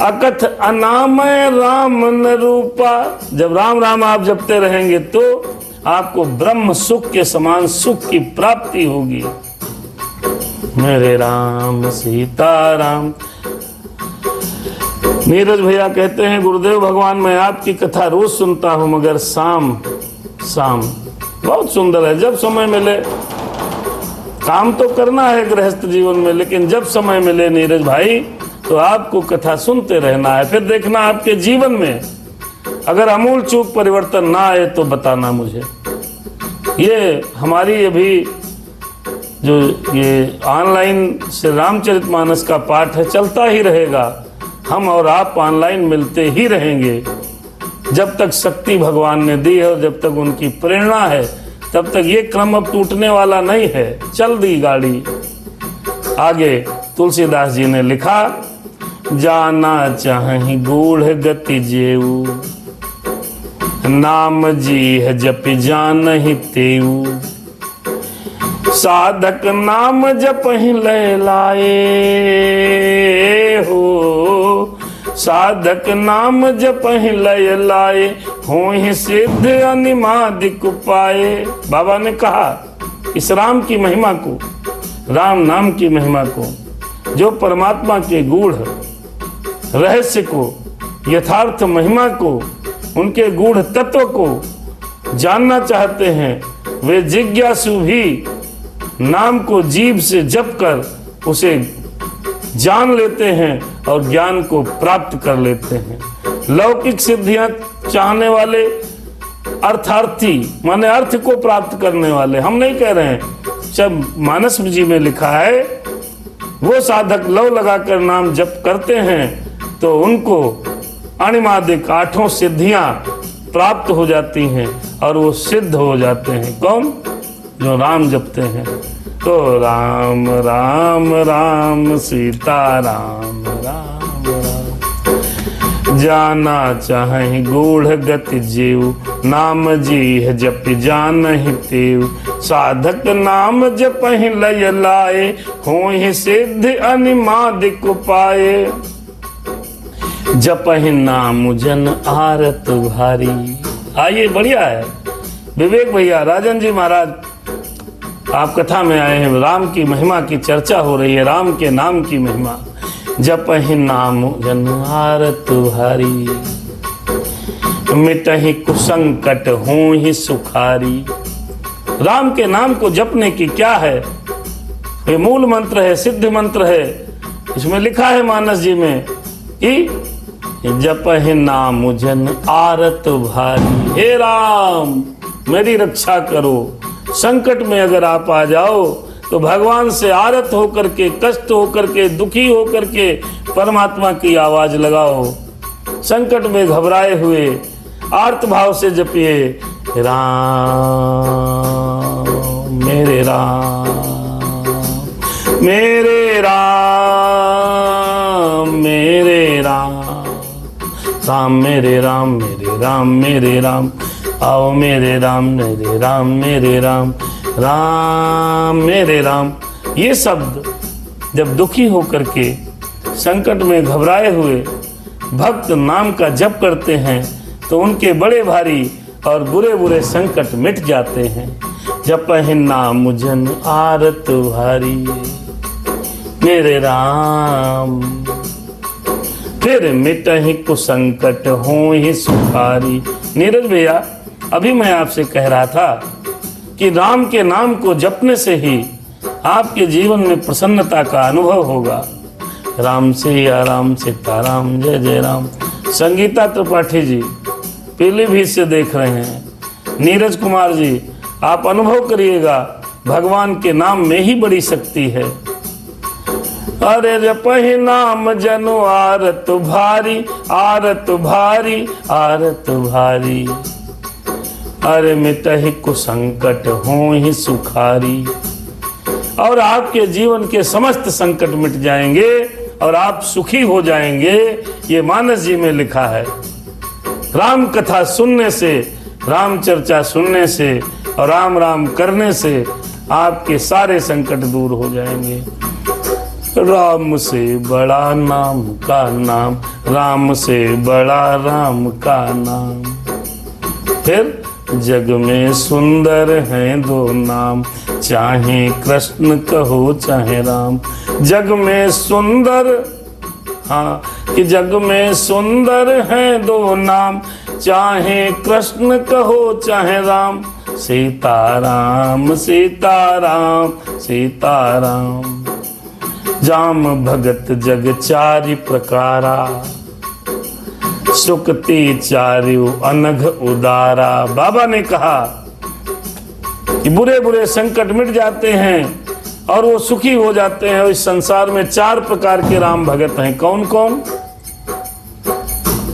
Speaker 1: अकथ अनामय राम न रूपा। जब राम राम आप जपते रहेंगे तो आपको ब्रह्म सुख के समान सुख की प्राप्ति होगी। मेरे राम सीताराम। नीरज भैया कहते हैं, गुरुदेव भगवान मैं आपकी कथा रोज सुनता हूं, मगर शाम शाम। बहुत सुंदर है। जब समय मिले, काम तो करना है गृहस्थ जीवन में, लेकिन जब समय मिले नीरज भाई तो आपको कथा सुनते रहना है। फिर देखना आपके जीवन में अगर अमूल चूक परिवर्तन ना आए तो बताना मुझे। ये हमारी अभी जो ये ऑनलाइन से रामचरितमानस का पाठ है, चलता ही रहेगा। हम और आप ऑनलाइन मिलते ही रहेंगे जब तक शक्ति भगवान ने दी है और जब तक उनकी प्रेरणा है, तब तक ये क्रम अब टूटने वाला नहीं है। चल दी गाड़ी आगे। तुलसीदास जी ने लिखा, जाना चाहि गूढ़ गति जेऊ, नाम जी है जप जानहि तेऊ, साधक नाम जपहि लय लाए हो, साधक नाम जपहि लय लाए, होहि सिद्ध अनिमादिक पाए। बाबा ने कहा इस राम की महिमा को, राम नाम की महिमा को, जो परमात्मा के गूढ़ रहस्य को, यथार्थ महिमा को, उनके गूढ़ तत्व को जानना चाहते हैं, वे जिज्ञासु भी नाम को जीभ से जप कर उसे जान लेते हैं और ज्ञान को प्राप्त कर लेते हैं। लौकिक सिद्धियां चाहने वाले अर्थार्थी, माने अर्थ को प्राप्त करने वाले, हम नहीं कह रहे हैं। जब मानस जी में लिखा है, वो साधक लव लगाकर नाम जप करते हैं तो उनको अणिमादिक 8 सिद्धियां प्राप्त हो जाती हैं और वो सिद्ध हो जाते हैं। कौन? जो राम जपते हैं। तो राम राम राम सीता राम राम राम, जाना चाहि गूढ़ गति जीव, नाम जी है जप जानहि तेऊ, साधक नाम जपहि लय लाए, होहि सिद्ध अनिमादिक पाए, जपहि नाम जन आरत भारी। आइए, बढ़िया है। विवेक भैया, राजन जी महाराज, आप कथा में आए हैं। राम की महिमा की चर्चा हो रही है, राम के नाम की महिमा। जपहि नाम जन आरत भारी, मिटहि कुसंकट होहि सुखारी। राम के नाम को जपने की क्या है? ये मूल मंत्र है, सिद्ध मंत्र है। इसमें लिखा है मानस जी में कि जपहि नाम जन आरत भारी। हे राम, मेरी रक्षा करो। संकट में अगर आप आ जाओ तो भगवान से आरत होकर के, कष्ट होकर के, दुखी होकर के परमात्मा की आवाज लगाओ। संकट में घबराए हुए आर्त भाव से जपिए, राम मेरे राम मेरे राम मेरे राम, राम मेरे राम मेरे राम मेरे राम, आओ मेरे राम मेरे राम मेरे राम, राम मेरे राम। ये शब्द जब दुखी होकर के, संकट में घबराए हुए भक्त नाम का जप करते हैं तो उनके बड़े भारी और बुरे बुरे संकट मिट जाते हैं। जपहि नाम जन आरत भारी, मेरे राम, फिर मिटहि कुसंकट होहि सुखारी। नीरज भैया, अभी मैं आपसे कह रहा था कि राम के नाम को जपने से ही आपके जीवन में प्रसन्नता का अनुभव होगा। राम सिया राम सीताराम, जय जय राम। संगीता त्रिपाठी जी पीलीभीत से देख रहे हैं। नीरज कुमार जी, आप अनुभव करिएगा, भगवान के नाम में ही बड़ी शक्ति है। अरे जपहि नाम जनु आरत भारी, आरत भारी आरत भारी, अरे मिटहि कुसंकट होहि सुखारी। और आपके जीवन के समस्त संकट मिट जाएंगे और आप सुखी हो जाएंगे। ये मानस जी में लिखा है। राम कथा सुनने से, राम चर्चा सुनने से और राम राम करने से आपके सारे संकट दूर हो जाएंगे। राम से बड़ा नाम का नाम, राम से बड़ा राम का नाम। फिर जग में सुंदर हैं दो नाम, चाहे कृष्ण कहो चाहे राम। जग में सुंदर, हाँ, कि जग में सुंदर हैं दो नाम, चाहे कृष्ण कहो चाहे राम। सीताराम सीताराम सीताराम। जाम भगत जग चारि प्रकारा, सुक्ति चार्यु अनघ उदारा। बाबा ने कहा कि बुरे बुरे संकट मिट जाते हैं और वो सुखी हो जाते हैं। इस संसार में 4 प्रकार के राम भगत हैं। कौन कौन?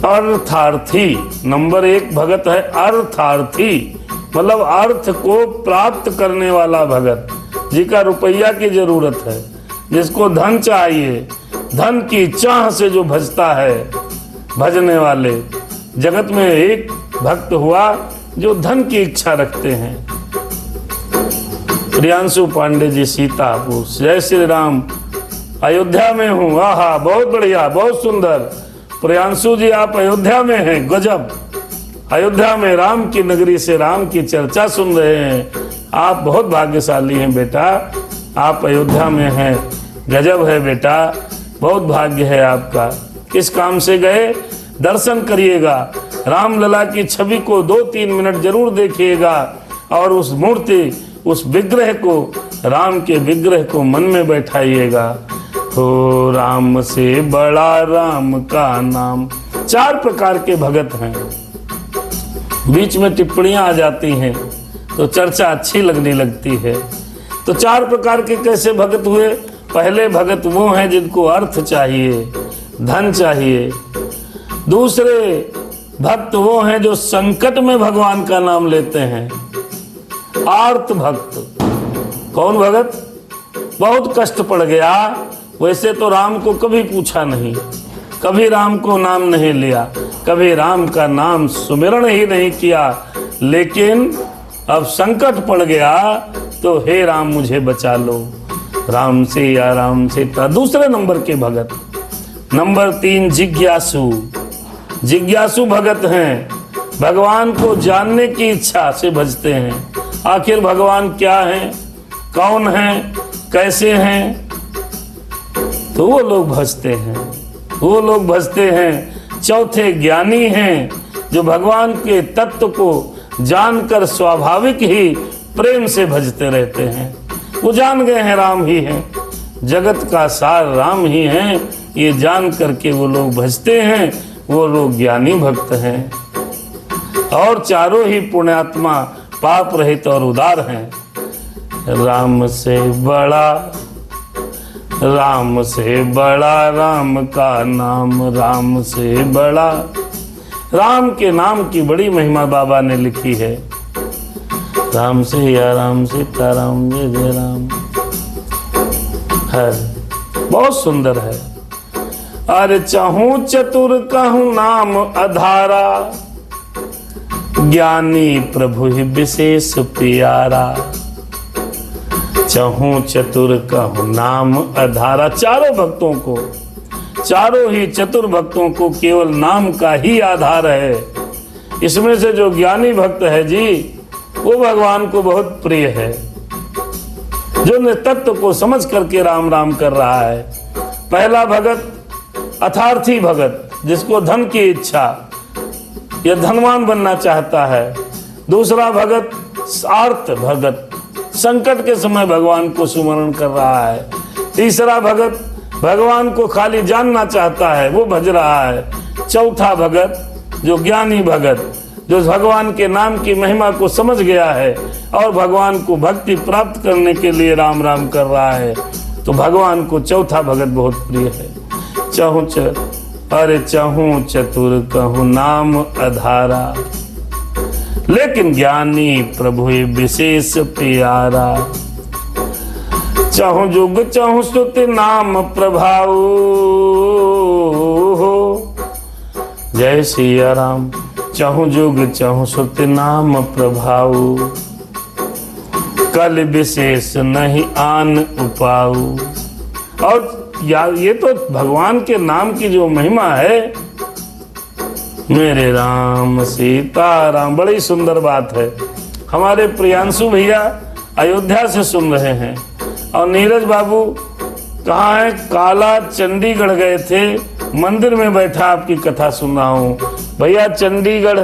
Speaker 1: अर्थार्थी, नंबर 1 भगत है अर्थार्थी, मतलब अर्थ को प्राप्त करने वाला भगत, जिसका रुपया की जरूरत है, जिसको धन चाहिए, धन की चाह से जो भजता है। भजने वाले जगत में एक भक्त हुआ जो धन की इच्छा रखते हैं। प्रियांशु पांडे जी, सीतापुर। जय श्री राम। अयोध्या में हूँ। आहा, बहुत बढ़िया, बहुत सुंदर। प्रियांशु जी, आप अयोध्या में हैं, गजब। अयोध्या में राम की नगरी से राम की चर्चा सुन रहे हैं। आप बहुत भाग्यशाली हैं बेटा, आप अयोध्या में हैं। गजब है बेटा, बहुत भाग्य है आपका। किस काम से गए? दर्शन करिएगा। रामलला की छवि को 2-3 मिनट जरूर देखिएगा और उस मूर्ति, उस विग्रह को, राम के विग्रह को मन में बैठाइएगा। हो राम से बड़ा राम का नाम। 4 प्रकार के भगत हैं। बीच में टिप्पणियां आ जाती हैं तो चर्चा अच्छी लगने लगती है। तो 4 प्रकार के कैसे भगत हुए? पहले भगत वो हैं जिनको अर्थ चाहिए, धन चाहिए। दूसरे भक्त वो हैं जो संकट में भगवान का नाम लेते हैं, आर्त भक्त। कौन भगत? बहुत कष्ट पड़ गया, वैसे तो राम को कभी पूछा नहीं, कभी राम को नाम नहीं लिया, कभी राम का नाम सुमिरण ही नहीं किया, लेकिन अब संकट पड़ गया तो हे राम मुझे बचा लो। राम से या राम से। दूसरे नंबर के भगत। नंबर 3 जिज्ञासु। जिज्ञासु भगत हैं, भगवान को जानने की इच्छा से भजते हैं। आखिर भगवान क्या हैं, कौन हैं, कैसे हैं, तो वो लोग भजते हैं। वो लोग भजते हैं। चौथे ज्ञानी हैं, जो भगवान के तत्व को जानकर स्वाभाविक ही प्रेम से भजते रहते हैं। वो जान गए हैं राम ही हैं, जगत का सार राम ही हैं, ये जान करके वो लोग भजते हैं। वो लोग ज्ञानी भक्त हैं। और चारों ही पुण्यात्मा, पाप रहित और उदार हैं। राम से बड़ा, राम से बड़ा राम का नाम, राम से बड़ा। राम के नाम की बड़ी महिमा बाबा ने लिखी है। राम से या राम सीताराम, जय जय राम है, बहुत सुंदर है। अरे चाहूं चतुर कहूं नाम अधारा, ज्ञानी प्रभु ही विशेष प्यारा। चाहूं चतुर कहूं नाम अधारा। चारों भक्तों को, चारों ही चतुर भक्तों को केवल नाम का ही आधार है। इसमें से जो ज्ञानी भक्त है जी, वो भगवान को बहुत प्रिय है, जो तत्व को समझ करके राम राम कर रहा है। पहला भगत अर्थार्थी भगत, जिसको धन की इच्छा, या धनवान बनना चाहता है। दूसरा भगत आर्त भगत, संकट के समय भगवान को सुमरण कर रहा है। तीसरा भगत भगवान को खाली जानना चाहता है, वो भज रहा है। चौथा भगत जो ज्ञानी भगत, जो भगवान के नाम की महिमा को समझ गया है और भगवान को भक्ति प्राप्त करने के लिए राम राम कर रहा है, तो भगवान को चौथा भगत बहुत प्रिय है। चाहूं चतुर कहूं नाम अधारा, लेकिन ज्ञानी प्रभु विशेष प्यारा। चाहूं जुग चाहूं स्तुति नाम प्रभाव, जय सिया राम। चाहूं जुग चाहूं स्तुति नाम प्रभाव, कल विशेष नहीं आन उपाऊ। और यार ये तो भगवान के नाम की जो महिमा है, मेरे राम सीता राम, बड़ी सुंदर बात है। हमारे प्रियांशु भैया अयोध्या से सुन रहे हैं, और नीरज बाबू कहाँ है? काला चंडीगढ़ गए थे, मंदिर में बैठा आपकी कथा सुन रहा हूँ। भैया चंडीगढ़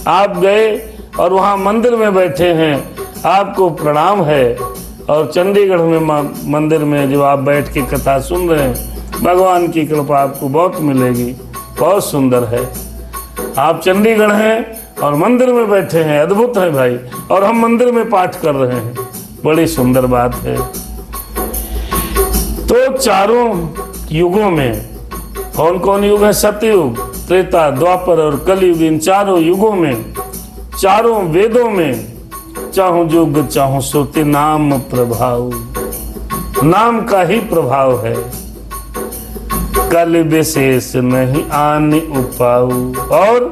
Speaker 1: आप गए और वहाँ मंदिर में बैठे हैं, आपको प्रणाम है। और चंडीगढ़ में मंदिर में जो आप बैठ के कथा सुन रहे हैं, भगवान की कृपा आपको बहुत मिलेगी, बहुत सुंदर है। आप चंडीगढ़ हैं और मंदिर में बैठे हैं, अद्भुत है भाई। और हम मंदिर में पाठ कर रहे हैं, बड़ी सुंदर बात है। तो चारों युगों में कौन कौन युग है? सतयुग, त्रेता, द्वापर और कलयुग। इन चारों युगों में, चारों वेदों में, चाहूं युग चाहूं श्रुति, नाम प्रभाव, नाम का ही प्रभाव है। कल विशेष नहीं आनि उपाऊ। और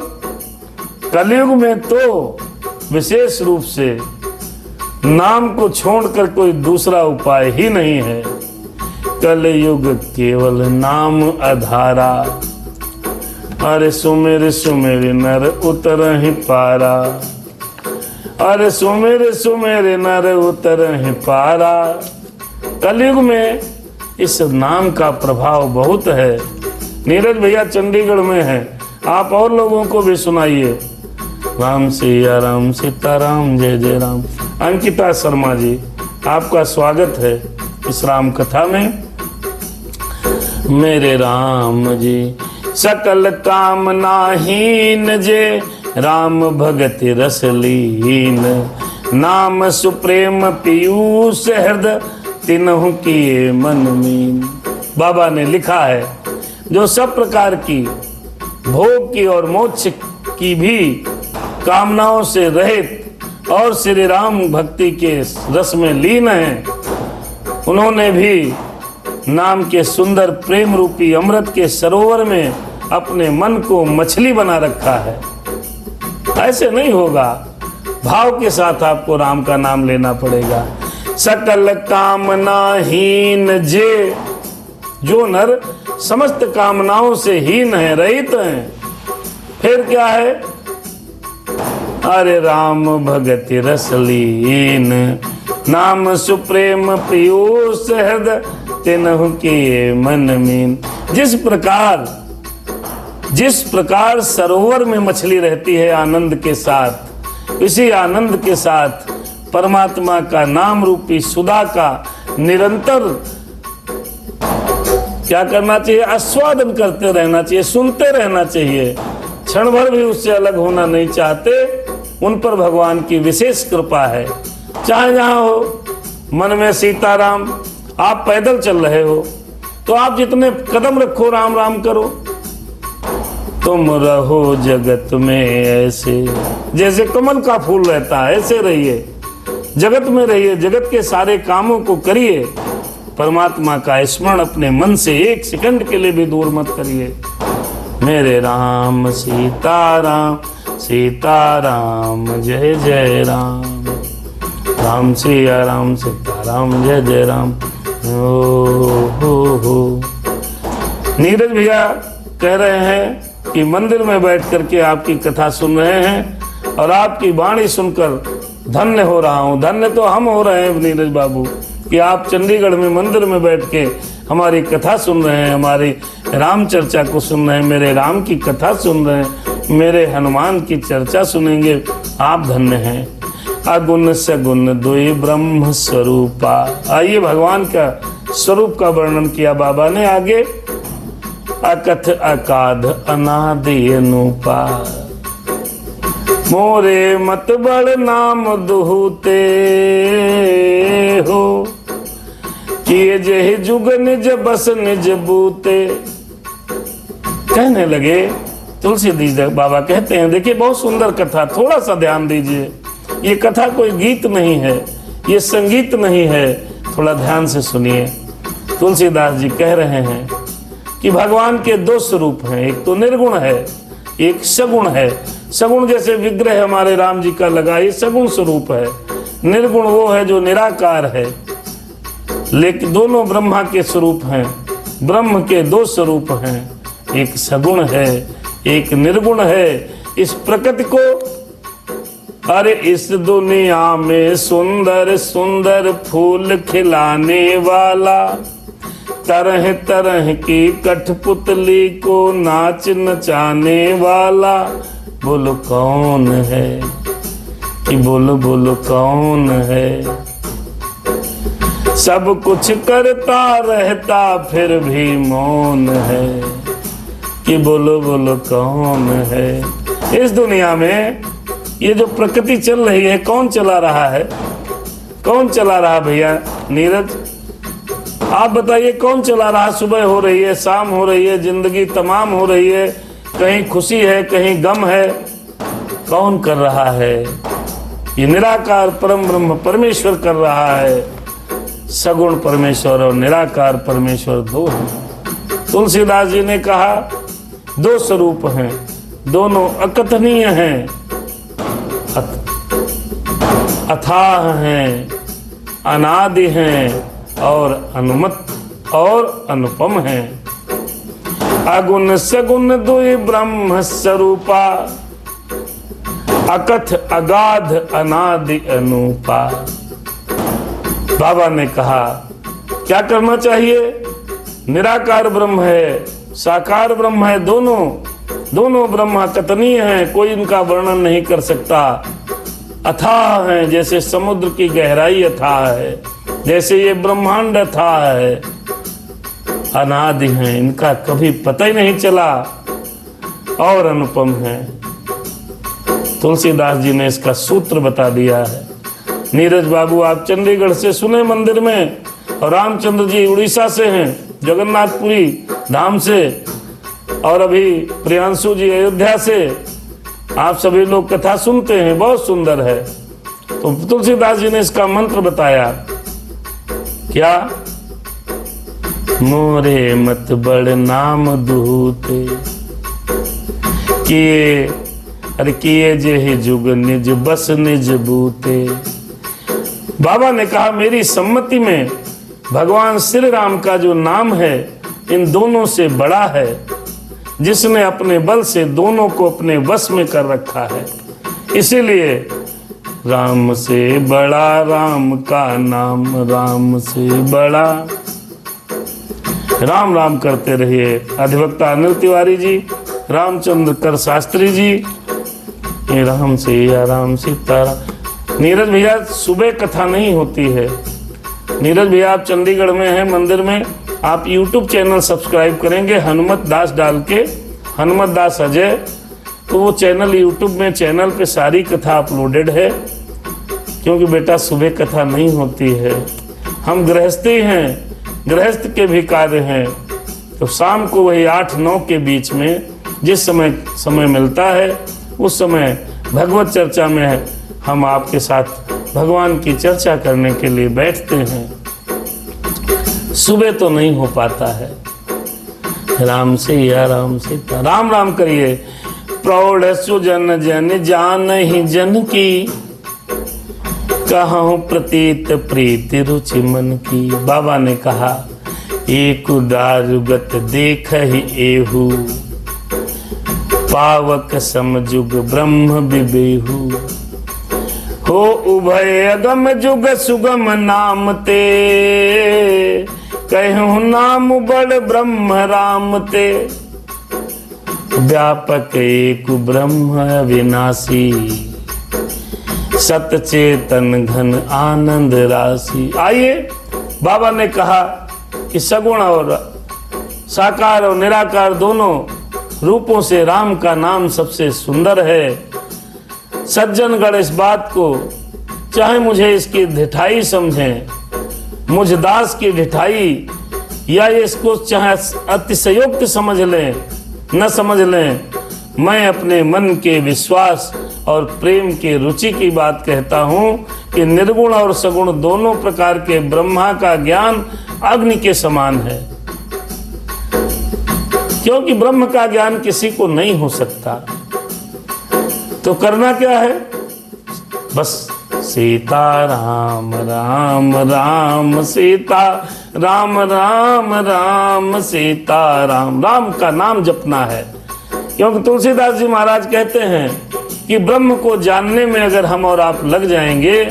Speaker 1: कलयुग में तो विशेष रूप से नाम को छोड़कर कोई दूसरा उपाय ही नहीं है। कलयुग केवल नाम आधारा, अरे सुमेर सुमेर नर उतर ही पारा, अरे सुमेर सुमेर नर उतर ही पारा। कलयुग में इस नाम का प्रभाव बहुत है। नीरज भैया चंडीगढ़ में है, आप और लोगों को भी सुनाइए। राम सिया राम सीताराम जय जय राम। अंकिता शर्मा जी, आपका स्वागत है इस राम कथा में। मेरे राम जी सकल कामनाहीन जे, राम भगति रस लीन, नाम सुप्रेम पीयूष हृदय, तिन्हु किए मन मीन। बाबा ने लिखा है, जो सब प्रकार की भोग की और मोक्ष की भी कामनाओं से रहित और श्री राम भक्ति के रस में लीन हैं, उन्होंने भी नाम के सुंदर प्रेम रूपी अमृत के सरोवर में अपने मन को मछली बना रखा है। ऐसे नहीं होगा, भाव के साथ आपको राम का नाम लेना पड़ेगा। सकल कामनाहीन जे, जो नर समस्त कामनाओं से हीन है, रहित हैं। फिर क्या है? अरे राम भगति रस लीन, नाम सुप्रेम पीयूष हृदय, तिन्हु किए मन मीन। जिस प्रकार सरोवर में मछली रहती है आनंद के साथ, इसी आनंद के साथ परमात्मा का नाम रूपी सुधा का निरंतर क्या करना चाहिए? आस्वादन करते रहना चाहिए, सुनते रहना चाहिए। क्षण भर भी उससे अलग होना नहीं चाहते। उन पर भगवान की विशेष कृपा है। चाहे जहां हो, मन में सीताराम, आप पैदल चल रहे हो तो आप जितने कदम रखो राम राम करो। तुम रहो जगत में ऐसे, जैसे कमल का फूल रहता है, ऐसे रहिए, जगत में रहिए, जगत के सारे कामों को करिए। परमात्मा का स्मरण अपने मन से एक सेकंड के लिए भी दूर मत करिए। मेरे राम सीताराम सीताराम जय जय राम, राम सिया राम सीताराम जय जय राम। हो। नीरज भैया कह रहे हैं कि मंदिर में बैठ करके आपकी कथा सुन रहे हैं और आपकी वाणी सुनकर धन्य हो रहा हूँ। धन्य तो हम हो रहे हैं नीरज बाबू कि आप चंडीगढ़ में मंदिर में बैठ के हमारी कथा सुन रहे हैं, हमारी राम चर्चा को सुन रहे हैं, मेरे राम की कथा सुन रहे हैं, मेरे हनुमान की चर्चा सुनेंगे। आप धन्य हैं। अगुण सगुण दुई ब्रह्म स्वरूपा। आइए भगवान का स्वरूप का वर्णन किया बाबा ने आगे। अकथ अकाध अनादि अनुपा, मोरे मत बड़ नाम दुहते हो, किए जेहि जुग निज बस निज बूते। कहने लगे तुलसीदास बाबा कहते हैं, देखिए बहुत सुंदर कथा, थोड़ा सा ध्यान दीजिए। ये कथा कोई गीत नहीं है, ये संगीत नहीं है, थोड़ा ध्यान से सुनिए। तुलसीदास जी कह रहे हैं कि भगवान के दो स्वरूप हैं, एक तो निर्गुण है, एक सगुण है। सगुण जैसे विग्रह हमारे राम जी का लगा, ये सगुण स्वरूप है। निर्गुण वो है जो निराकार है, लेकिन दोनों ब्रह्मा के स्वरूप हैं। ब्रह्म के दो स्वरूप हैं, एक सगुण है, एक निर्गुण है। इस प्रकृति को, अरे इस दुनिया में सुंदर सुंदर फूल खिलाने वाला, तरह तरह की कठपुतली को नाच नचाने वाला, बोलो कौन है कि बोलो बोलो कौन है। सब कुछ करता रहता फिर भी मौन है कि बोलो बोलो कौन है। इस दुनिया में ये जो प्रकृति चल रही है, कौन चला रहा है? कौन चला रहा भैया नीरज, आप बताइए कौन चला रहा? सुबह हो रही है, शाम हो रही है, जिंदगी तमाम हो रही है, कहीं खुशी है, कहीं गम है, कौन कर रहा है? ये निराकार परम ब्रह्म परमेश्वर कर रहा है। सगुण परमेश्वर और निराकार परमेश्वर दो हैं। तुलसीदास जी ने कहा दो स्वरूप हैं, दोनों अकथनीय हैं, अथाह हैं, अनादि हैं और अनुमत और अनुपम हैं। अगुण सगुण दुई ब्रह्म स्वरूपा, अकथ अगाध अनादि अनूपा। बाबा ने कहा क्या करना चाहिए? निराकार ब्रह्म है, साकार ब्रह्म है, दोनों ब्रह्म कथनीय हैं, कोई इनका वर्णन नहीं कर सकता। अथाह है, जैसे समुद्र की गहराई अथाह है, जैसे ये ब्रह्मांड अथाह है। अनादि हैं, इनका कभी पता ही नहीं चला, और अनुपम है। तुलसीदास जी ने इसका सूत्र बता दिया है। नीरज बाबू आप चंडीगढ़ से सुने मंदिर में, और रामचंद्र जी उड़ीसा से हैं, जगन्नाथपुरी धाम से, और अभी प्रियांशु जी अयोध्या से। आप सभी लोग कथा सुनते हैं, बहुत सुंदर है। तो तुलसीदास जी ने इसका मंत्र बताया, क्या? मोरे मत बड़ नाम दूते किए, अरे किए जे जुग निज बस निज बूते। बाबा ने कहा मेरी सम्मति में भगवान श्री राम का जो नाम है इन दोनों से बड़ा है, जिसने अपने बल से दोनों को अपने वश में कर रखा है। इसीलिए राम से बड़ा राम का नाम, राम से बड़ा। राम राम करते रहिए। अधिवक्ता अनिल तिवारी जी, रामचंद्र कर शास्त्री जी, ये राम से या राम सीताराम। नीरज भैया सुबह कथा नहीं होती है। नीरज भैया आप चंडीगढ़ में हैं मंदिर में, आप YouTube चैनल सब्सक्राइब करेंगे हनुमत दास डाल के, हनुमत दास अजय, तो वो चैनल YouTube में चैनल पे सारी कथा अपलोडेड है। क्योंकि बेटा सुबह कथा नहीं होती है, हम गृहस्थी हैं, गृहस्थ के भी कार्य हैं, तो शाम को वही 8-9 के बीच में जिस समय मिलता है उस समय भगवत चर्चा में हम आपके साथ भगवान की चर्चा करने के लिए बैठते हैं। सुबह तो नहीं हो पाता है। राम से या राम से राम राम करिए। प्रौढ़ सुजन जन जान ही जन की, कहूँ प्रतीत प्रीति रुचि मन की। बाबा ने कहा एक दारुगत देख ही एहू, पावक समजुग ब्रह्म विबेहू। हो उभय अगम जुग सुगम नाम ते, कहूँ नाम बड़ ब्रह्म राम ते। व्यापक एक ब्रह्म अविनाशी, सत चेतन घन आनंद राशि। आइए, बाबा ने कहा कि सगुण और साकार और निराकार दोनों रूपों से राम का नाम सबसे सुंदर है। सज्जनगण इस बात को चाहे मुझे इसकी ढिठाई समझें, मुझ दास की ढिठाई, या इसको चाहे अतिशयोक्त समझ लें न समझ लें, मैं अपने मन के विश्वास और प्रेम के रुचि की बात कहता हूँ कि निर्गुण और सगुण दोनों प्रकार के ब्रह्मा का ज्ञान अग्नि के समान है। क्योंकि ब्रह्म का ज्ञान किसी को नहीं हो सकता। तो करना क्या है? बस सीता राम राम राम सीता राम राम राम सीता राम। राम का नाम जपना है, क्योंकि तुलसीदास जी महाराज कहते हैं कि ब्रह्म को जानने में अगर हम और आप लग जाएंगे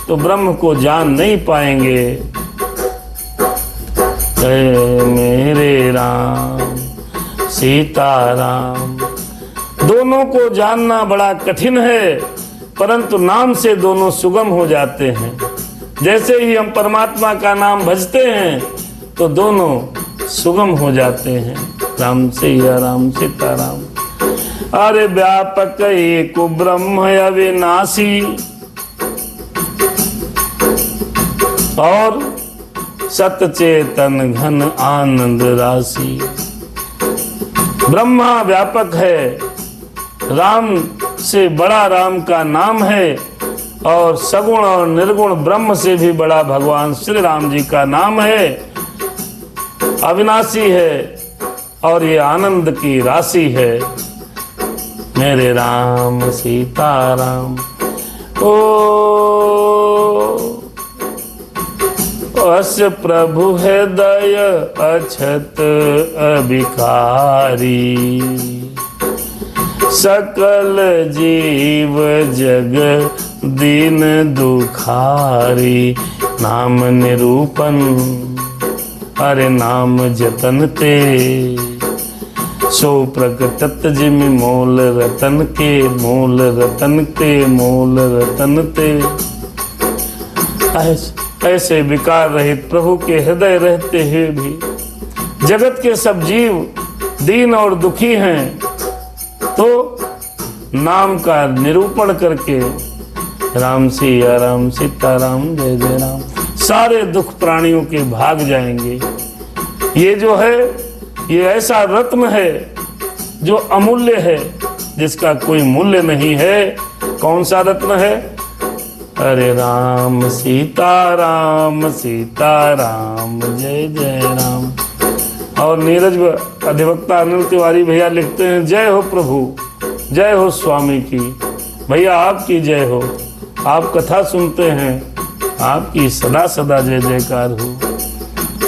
Speaker 1: तो ब्रह्म को जान नहीं पाएंगे। मेरे राम सीता राम, दोनों को जानना बड़ा कठिन है, परंतु नाम से दोनों सुगम हो जाते हैं। जैसे ही हम परमात्मा का नाम भजते हैं तो दोनों सुगम हो जाते हैं। राम सिया राम सीता राम। अरे व्यापक एक ब्रह्म अविनाशी और सतचेतन घन आनंद राशि। ब्रह्मा व्यापक है, राम से बड़ा राम का नाम है, और सगुण और निर्गुण ब्रह्म से भी बड़ा भगवान श्री राम जी का नाम है। अविनाशी है और ये आनंद की राशि है। मेरे राम सीता राम। ओ अस प्रभु हृदय अछत अभिकारी, सकल जीव जग दीन दुखारी। नाम निरूपण अरे नाम जतन ते, सो प्रकटत जिमि मोल रतन के, मोल रतन के, मोल रतन ते। ऐसे विकार रहित प्रभु के हृदय रहते हुए भी जगत के सब जीव दीन और दुखी हैं, तो नाम का निरूपण करके राम सिया राम सीता राम जय जय राम, सारे दुख प्राणियों के भाग जाएंगे। ये जो है ये ऐसा रत्न है जो अमूल्य है, जिसका कोई मूल्य नहीं है। कौन सा रत्न है? अरे राम सीता राम जय जय राम। और नीरज अधिवक्ता अनिल तिवारी भैया लिखते हैं, जय हो प्रभु, जय हो स्वामी की। भैया आपकी जय हो, आप कथा सुनते हैं, आपकी सदा सदा जय जयकार हो।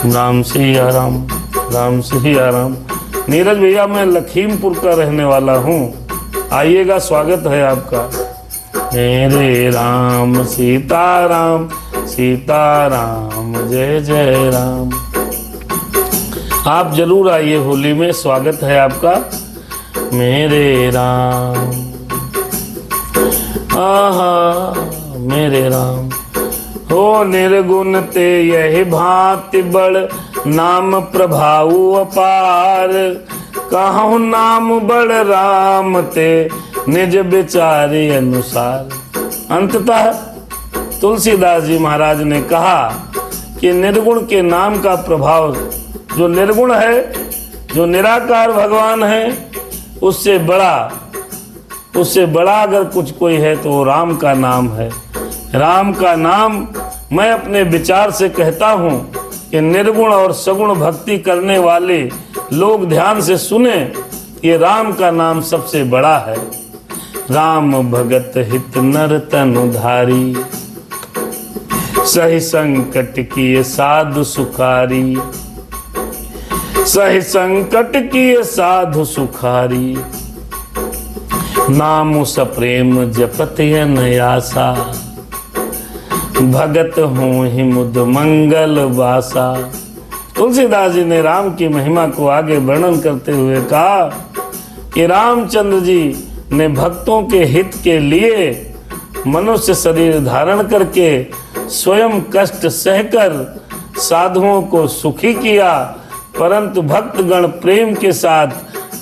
Speaker 1: राम सिया राम राम। नीरज भैया मैं लखीमपुर का रहने वाला हूँ, आइएगा, स्वागत है आपका। मेरे राम सीता राम जय जय राम। आप जरूर आइए, होली में स्वागत है आपका। मेरे राम आहा मेरे राम। हो निर्गुण ते यही भांति बड़, नाम प्रभाव अपार। कहूँ नाम बड़ राम ते, निज विचारे अनुसार। अंततः तुलसीदास जी महाराज ने कहा कि निर्गुण के नाम का प्रभाव, जो निर्गुण है, जो निराकार भगवान है, उससे बड़ा अगर कुछ कोई है तो राम का नाम है। राम का नाम मैं अपने विचार से कहता हूँ कि निर्गुण और सगुण भक्ति करने वाले लोग ध्यान से सुने, ये राम का नाम सबसे बड़ा है। राम भगत हित नर तनुधारी, सही संकट किए साधु सुखारी। सही संकट किए साधु सुखारी, नाम सप्रेम जपत अनयासा। भगत हूँ ही मुद मंगल वासा। तुलसीदास जी ने राम की महिमा को आगे वर्णन करते हुए कहा कि रामचंद्र जी ने भक्तों के हित के लिए मनुष्य शरीर धारण करके स्वयं कष्ट सहकर साधुओं को सुखी किया, परंतु भक्तगण प्रेम के साथ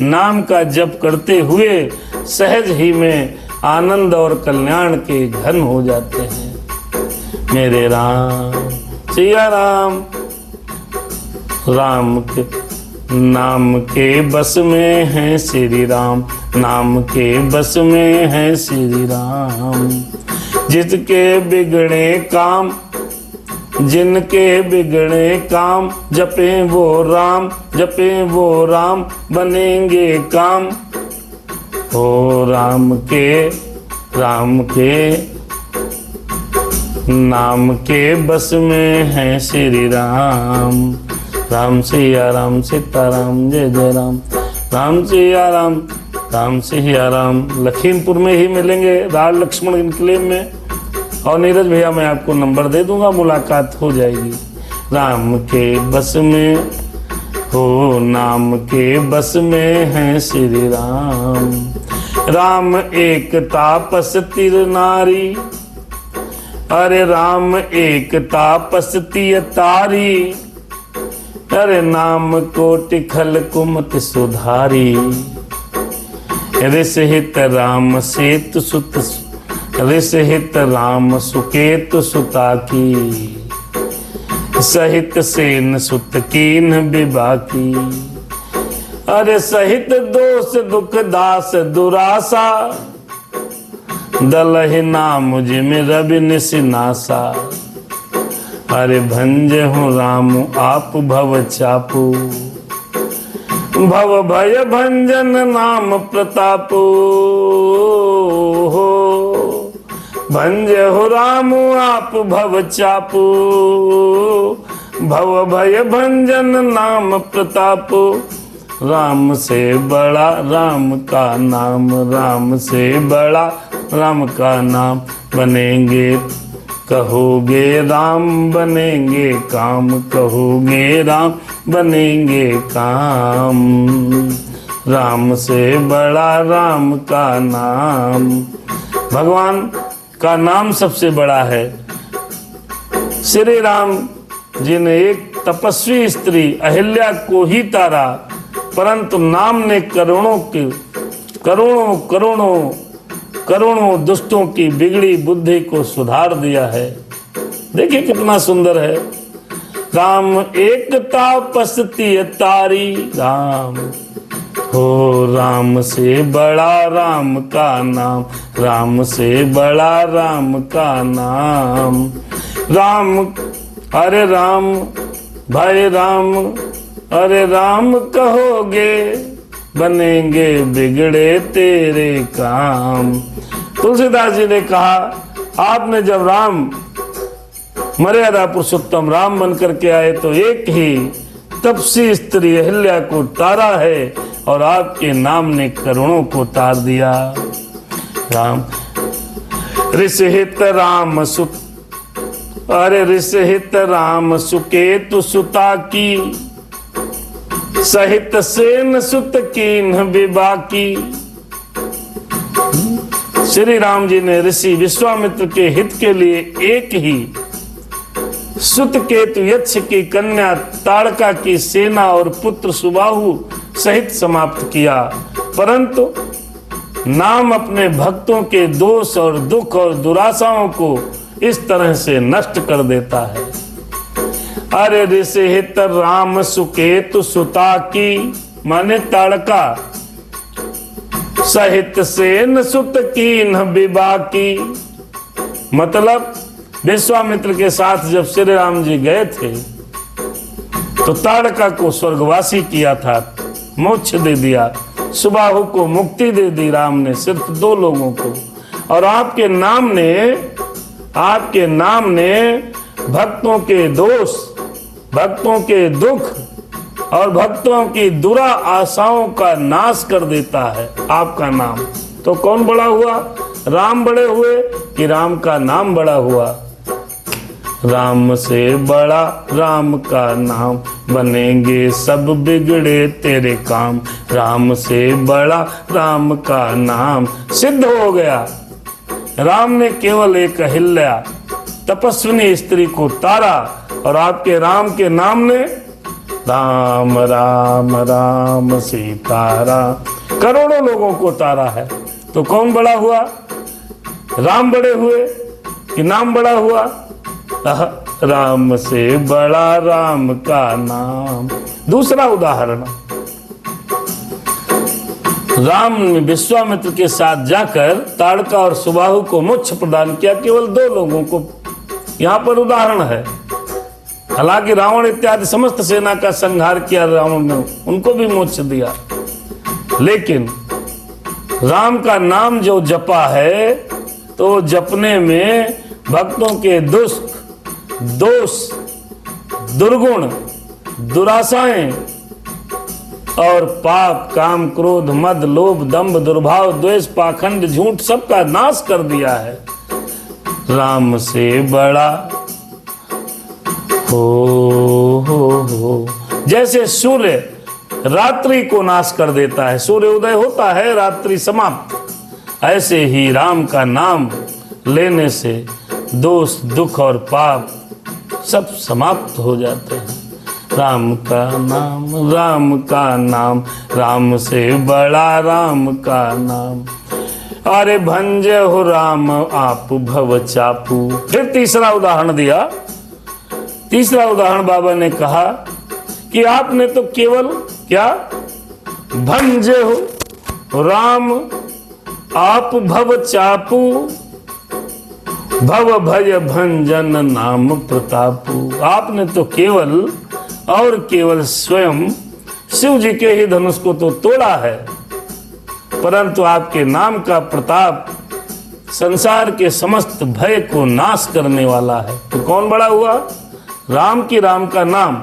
Speaker 1: नाम का जप करते हुए सहज ही में आनंद और कल्याण के घन हो जाते हैं। मेरे राम सिया राम। राम के नाम के बस में है श्री राम, नाम के बस में है श्री राम। जिसके बिगड़े काम, जिनके बिगड़े काम, जपे वो राम बनेंगे काम। हो राम के नाम के बस में है श्री राम। राम सिया राम सीताराम जय जय राम। राम सिया राम, राम सिया राम। लखीमपुर में ही मिलेंगे राज लक्ष्मण इनक्लेव में। और नीरज भैया मैं आपको नंबर दे दूंगा, मुलाकात हो जाएगी। राम के बस में हो, नाम के बस में है श्री राम। राम एक तापस तिर नारी, अरे राम एक तापस तिय तारी। अरे नाम कोटि खल कुमति सुधारी। ऋष हित राम सेतु सुत, ऋष हित राम सुकेतु सुता की। सहित सेन सुत कीन बिबाकी। अरे सहित दोष दुख दास दुरासा। दलहि नाम जिम रवि निसिनासा। अरे भंज हूँ राम आप भव चापू। भव भय भंजन नाम प्रतापो। भंज हो राम आप भव चापू। भव भय भंजन नाम प्रतापो। राम से बड़ा राम का नाम, राम से बड़ा राम का नाम। बनेंगे कहोगे राम बनेंगे काम, कहोगे राम बनेंगे काम। राम से बड़ा राम का नाम। भगवान का नाम सबसे बड़ा है। श्री राम जी ने एक तपस्वी स्त्री अहिल्या को ही तारा, परंतु नाम ने करोड़ों दुष्टों की बिगड़ी बुद्धि को सुधार दिया है। देखिए कितना सुंदर है। राम एक तापस तिय तारी। राम हो, राम से बड़ा राम का नाम, राम से बड़ा राम का नाम। राम अरे राम भाई राम, अरे राम कहोगे बनेंगे बिगड़े तेरे काम। तुलसीदास जी ने कहा, आपने जब राम मर्यादा पुरुषोत्तम राम बन करके आए तो एक ही तपसी स्त्री अहिल्या को तारा है और आपके नाम ने करोड़ों को तार दिया। राम ऋषिहित राम सुत, अरे ऋषिहित राम सुकेतु सुता की। सहित सेन सुत कीन बिबाकी। श्री राम जी ने ऋषि विश्वामित्र के हित के लिए एक ही सुत केतु यक्ष की कन्या ताड़का की सेना और पुत्र सुबाहु सहित समाप्त किया, परंतु नाम अपने भक्तों के दोष और दुख और दुराशाओं को इस तरह से नष्ट कर देता है। अरे ऋषिहित राम सुकेतु सुता की, माने ताड़का। सहित सेन सुत कीन बिबाकी, मतलब विश्वामित्र के साथ जब श्री राम जी गए थे तो ताड़का को स्वर्गवासी किया था, मोक्ष दे दिया। सुबाहु को मुक्ति दे दी राम ने, सिर्फ 2 लोगों को। और आपके नाम ने भक्तों के दोष, भक्तों के दुख और भक्तों की दुरा आशाओं का नाश कर देता है आपका नाम। तो कौन बड़ा हुआ? राम बड़े हुए कि राम का नाम बड़ा हुआ? राम से बड़ा राम का नाम, बनेंगे सब बिगड़े तेरे काम। राम से बड़ा राम का नाम सिद्ध हो गया। राम ने केवल एक अहिल्या तपस्विनी स्त्री को तारा और आपके राम के नाम ने राम राम राम सीताराम करोड़ों लोगों को तारा है। तो कौन बड़ा हुआ? राम बड़े हुए कि नाम बड़ा हुआ? राम से बड़ा राम का नाम। दूसरा उदाहरण, राम ने विश्वामित्र के साथ जाकर ताड़का और सुबाहु को मोक्ष प्रदान किया, केवल 2 लोगों को। यहाँ पर उदाहरण है। हालांकि रावण इत्यादि समस्त सेना का संहार किया रावण ने, उनको भी मोक्ष दिया, लेकिन राम का नाम जो जपा है तो जपने में भक्तों के दुष्ट, दोष, दुर्गुण, दुराशाएं और पाप, काम, क्रोध, मद, लोभ, दंभ, दुर्भाव, द्वेष, पाखंड, झूठ सबका नाश कर दिया है। राम से बड़ा हो। जैसे सूर्य रात्रि को नाश कर देता है, सूर्य उदय होता है, रात्रि समाप्त, ऐसे ही राम का नाम लेने से दोष, दुख और पाप सब समाप्त हो जाते हैं। राम का नाम, राम का नाम, राम से बड़ा राम का नाम। अरे भंजे हो राम आप भव चापू। फिर तीसरा उदाहरण दिया। तीसरा उदाहरण बाबा ने कहा कि आपने तो केवल क्या भंजे हो राम आप भव चापू, भव भय भंजन नाम प्रतापू। आपने तो केवल और केवल स्वयं शिव जी के ही धनुष को तो तोड़ा है, परंतु आपके नाम का प्रताप संसार के समस्त भय को नाश करने वाला है। तो कौन बड़ा हुआ? राम की राम का नाम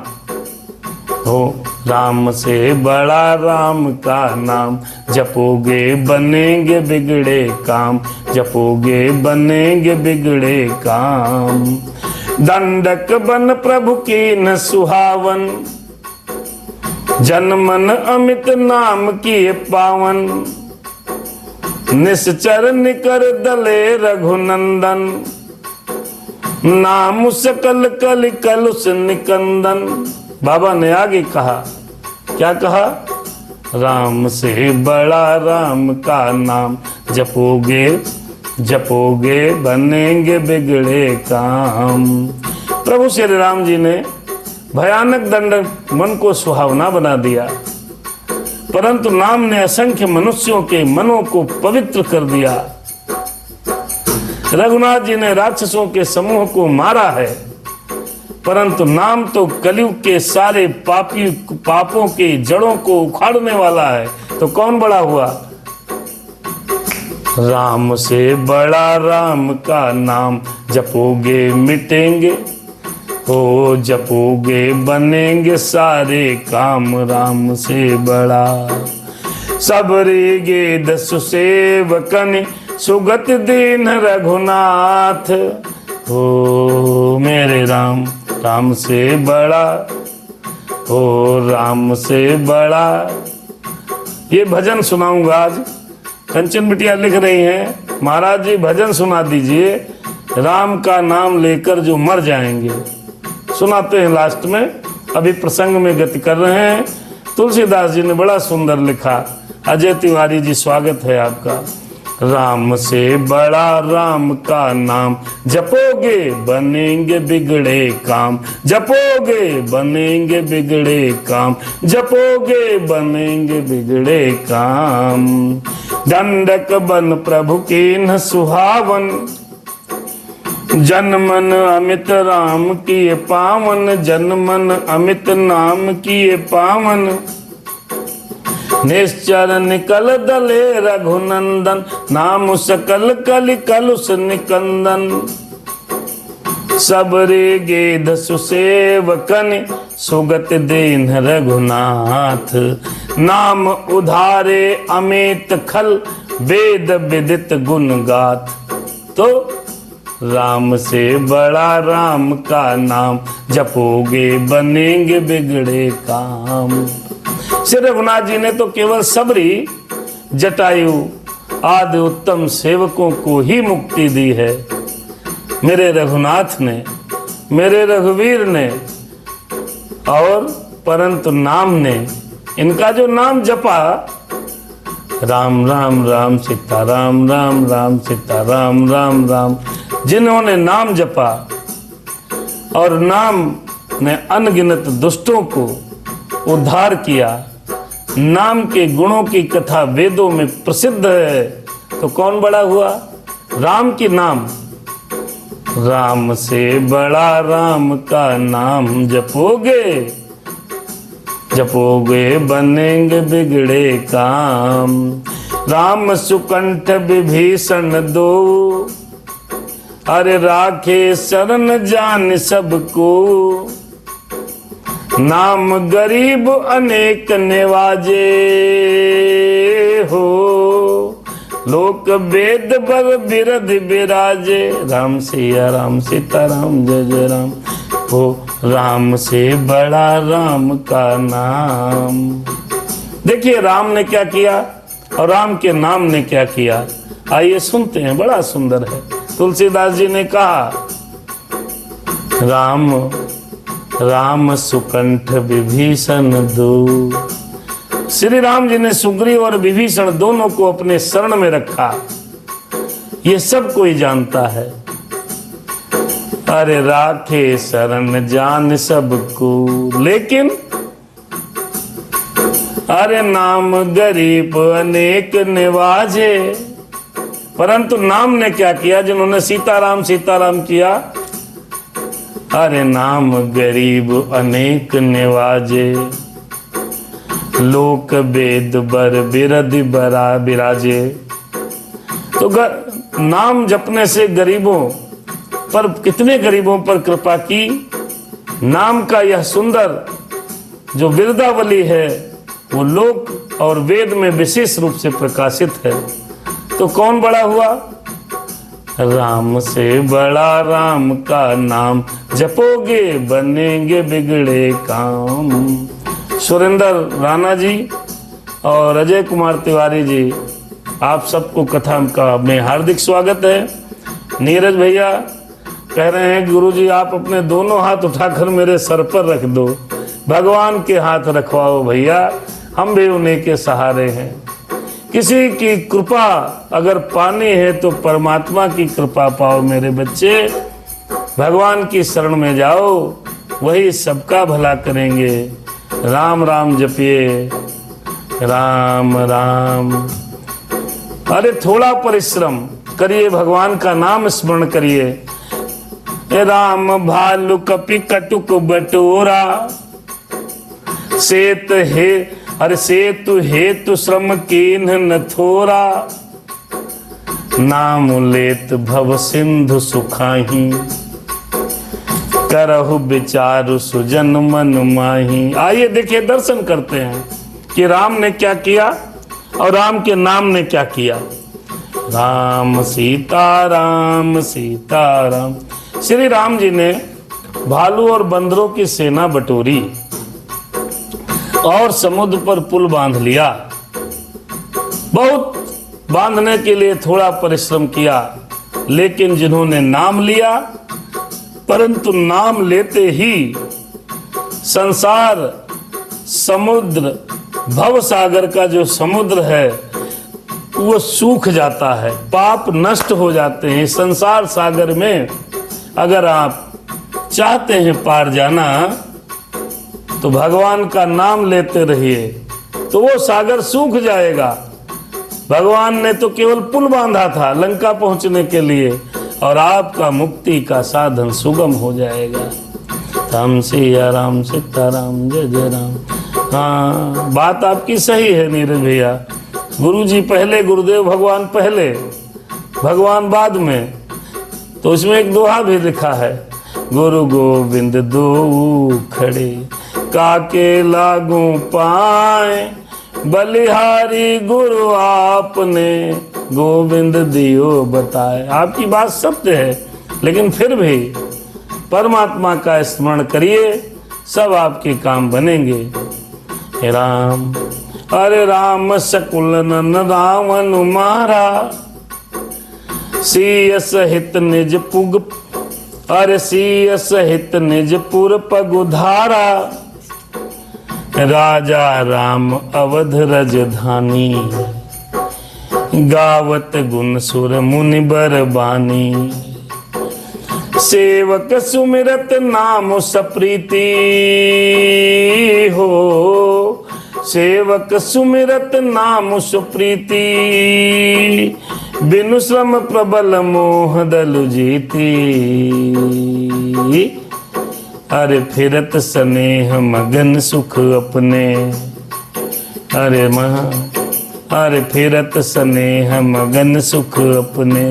Speaker 1: हो। राम से बड़ा राम का नाम, जपोगे बनेंगे बिगड़े काम, जपोगे बनेंगे बिगड़े काम। दंडक बन प्रभु की न सुहावन, जनमन अमित नाम की पावन। निश्चर निकर दले रघुनंदन, नाम सकल कल कलुष निकंदन। बाबा ने आगे कहा, क्या कहा? राम से बड़ा राम का नाम, जपोगे जपोगे बनेंगे बिगड़े काम। प्रभु श्री राम जी ने भयानक दंड मन को सुहावना बना दिया, परंतु नाम ने असंख्य मनुष्यों के मनों को पवित्र कर दिया। रघुनाथ जी ने राक्षसों के समूह को मारा है, परंतु नाम तो कलयुग के सारे पापों के जड़ों को उखाड़ने वाला है। तो कौन बड़ा हुआ? राम से बड़ा राम का नाम, जपोगे मिटेंगे हो, जपोगे बनेंगे सारे काम। राम से बड़ा सबरी गे दसु सेवकन, सुगत दीन रघुनाथ हो। मेरे राम, राम से बड़ा हो, राम से बड़ा। ये भजन सुनाऊंगा आज। कंचन बिटिया लिख रही हैं, महाराज जी भजन सुना दीजिए, राम का नाम लेकर जो मर जाएंगे। सुनाते हैं लास्ट में। अभी प्रसंग में गति कर रहे हैं। तुलसीदास जी ने बड़ा सुंदर लिखा। अजय तिवारी जी स्वागत है आपका। राम से बड़ा राम का नाम, जपोगे बनेंगे बिगड़े काम, जपोगे बनेंगे बिगड़े काम, जपोगे बनेंगे बिगड़े काम। दंडक बन प्रभु की न सुहावन, जनमन अमित राम किए पावन, जनमन अमित नाम किए पावन। निश्चर निकल दले रघुनंदन, नाम सकल कलि कलुष निकंदन। सबरे गेध सुसेवकन, सुगत दीन रघुनाथ। नाम उधारे अमित खल, वेद विदित गुण गाथ। तो राम से बड़ा राम का नाम, जपोगे बनेंगे बिगड़े काम। श्री रघुनाथ जी ने तो केवल सबरी, जटायु आदि उत्तम सेवकों को ही मुक्ति दी है। मेरे रघुनाथ ने, मेरे रघुवीर ने, और परंतु नाम ने, इनका जो नाम जपा, राम राम राम सीता राम, राम राम सीता राम, राम राम, जिन्होंने नाम जपा और नाम ने अनगिनत दुष्टों को उद्धार किया, नाम के गुणों की कथा वेदों में प्रसिद्ध है, तो कौन बड़ा हुआ? राम की नाम। राम से बड़ा राम का नाम, जपोगे जपोगे बनेंगे बिगड़े काम। राम सुकंठ विभीषण दो, अरे राखे शरण जान सबको, नाम गरीब अनेक निवाजे हो, लोक वेद बर बिरध बिराजे। राम सिया राम सीता राम जय जय राम, हो राम से बड़ा राम का नाम। देखिए राम ने क्या किया और राम के नाम ने क्या किया, आइए सुनते हैं, बड़ा सुंदर है। तुलसीदास जी ने कहा, राम राम सुकंठ विभीषण दो। श्री राम जी ने सुग्रीव और विभीषण दोनों को अपने शरण में रखा, ये सब कोई जानता है। अरे राखे शरण जान सबको, लेकिन अरे नाम गरीब अनेक निवाजे। परंतु नाम ने क्या किया, जिन्होंने सीताराम सीताराम किया, अरे नाम गरीब अनेक निवाजे, लोक वेद बर बिरध बरा बिराजे। तो नाम जपने से गरीबों पर, कितने गरीबों पर कृपा की। नाम का यह सुंदर जो बिरदावली है वो लोक और वेद में विशेष रूप से प्रकाशित है। तो कौन बड़ा हुआ, राम से बड़ा राम का नाम, जपोगे बनेंगे बिगड़े काम। सुरेंद्र राणा जी और अजय कुमार तिवारी जी, आप सबको कथा का में हार्दिक स्वागत है। नीरज भैया कह रहे हैं, गुरुजी आप अपने दोनों हाथ उठाकर मेरे सर पर रख दो, भगवान के हाथ रखवाओ भैया, हम भी उन्हीं के सहारे हैं। किसी की कृपा अगर पानी है तो परमात्मा की कृपा पाओ मेरे बच्चे, भगवान की शरण में जाओ, वही सबका भला करेंगे। राम राम जपिए, राम राम। अरे थोड़ा परिश्रम करिए, भगवान का नाम स्मरण करिए। राम भालु कपि कटुक बटोरा, सेत हे अरे सेतु हेतु श्रम कीन्ह न थोरा, नाम लेत भव सिंधु सुखाही, करहु विचारु सुजन मन माही। आइए देखिए, दर्शन करते हैं कि राम ने क्या किया और राम के नाम ने क्या किया। राम सीता राम सीता राम। श्री राम जी ने भालू और बंदरों की सेना बटोरी और समुद्र पर पुल बांध लिया। बहुत बांधने के लिए थोड़ा परिश्रम किया, लेकिन जिन्होंने नाम लिया, परंतु नाम लेते ही संसार समुद्र, भव सागर का जो समुद्र है वो सूख जाता है, पाप नष्ट हो जाते हैं। संसार सागर में अगर आप चाहते हैं पार जाना तो भगवान का नाम लेते रहिए, तो वो सागर सूख जाएगा। भगवान ने तो केवल पुल बांधा था लंका पहुंचने के लिए, और आपका मुक्ति का साधन सुगम हो जाएगा। राम सिया राम सीता राम जय जय राम। हाँ, बात आपकी सही है नीरज भैया। गुरु जी पहले, गुरुदेव भगवान पहले, भगवान बाद में। तो इसमें एक दोहा भी लिखा है, गुरु गोविंद दो खड़े, काके लागू पाए, बलिहारी गुरु आपने, गोविंद दियो बताए। आपकी बात सत्य है, लेकिन फिर भी परमात्मा का स्मरण करिए, सब आपके काम बनेंगे। हे राम, अरे राम सकुल नन रावण मारा, सीय सहित निज पुग, अरे सीय सहित निज पुर पगुधारा, राजा राम अवध रजधानी, गावत गुण सुर मुनि बरबानी, सेवक सुमिरत नाम सप्रीति हो, सेवक सुमिरत नाम सुप्रीति, बिनु श्रम प्रबल मोह दलु जीती, अरे फिरत स्नेह मगन सुख अपने, अरे फिरत स्नेह मगन सुख अपने,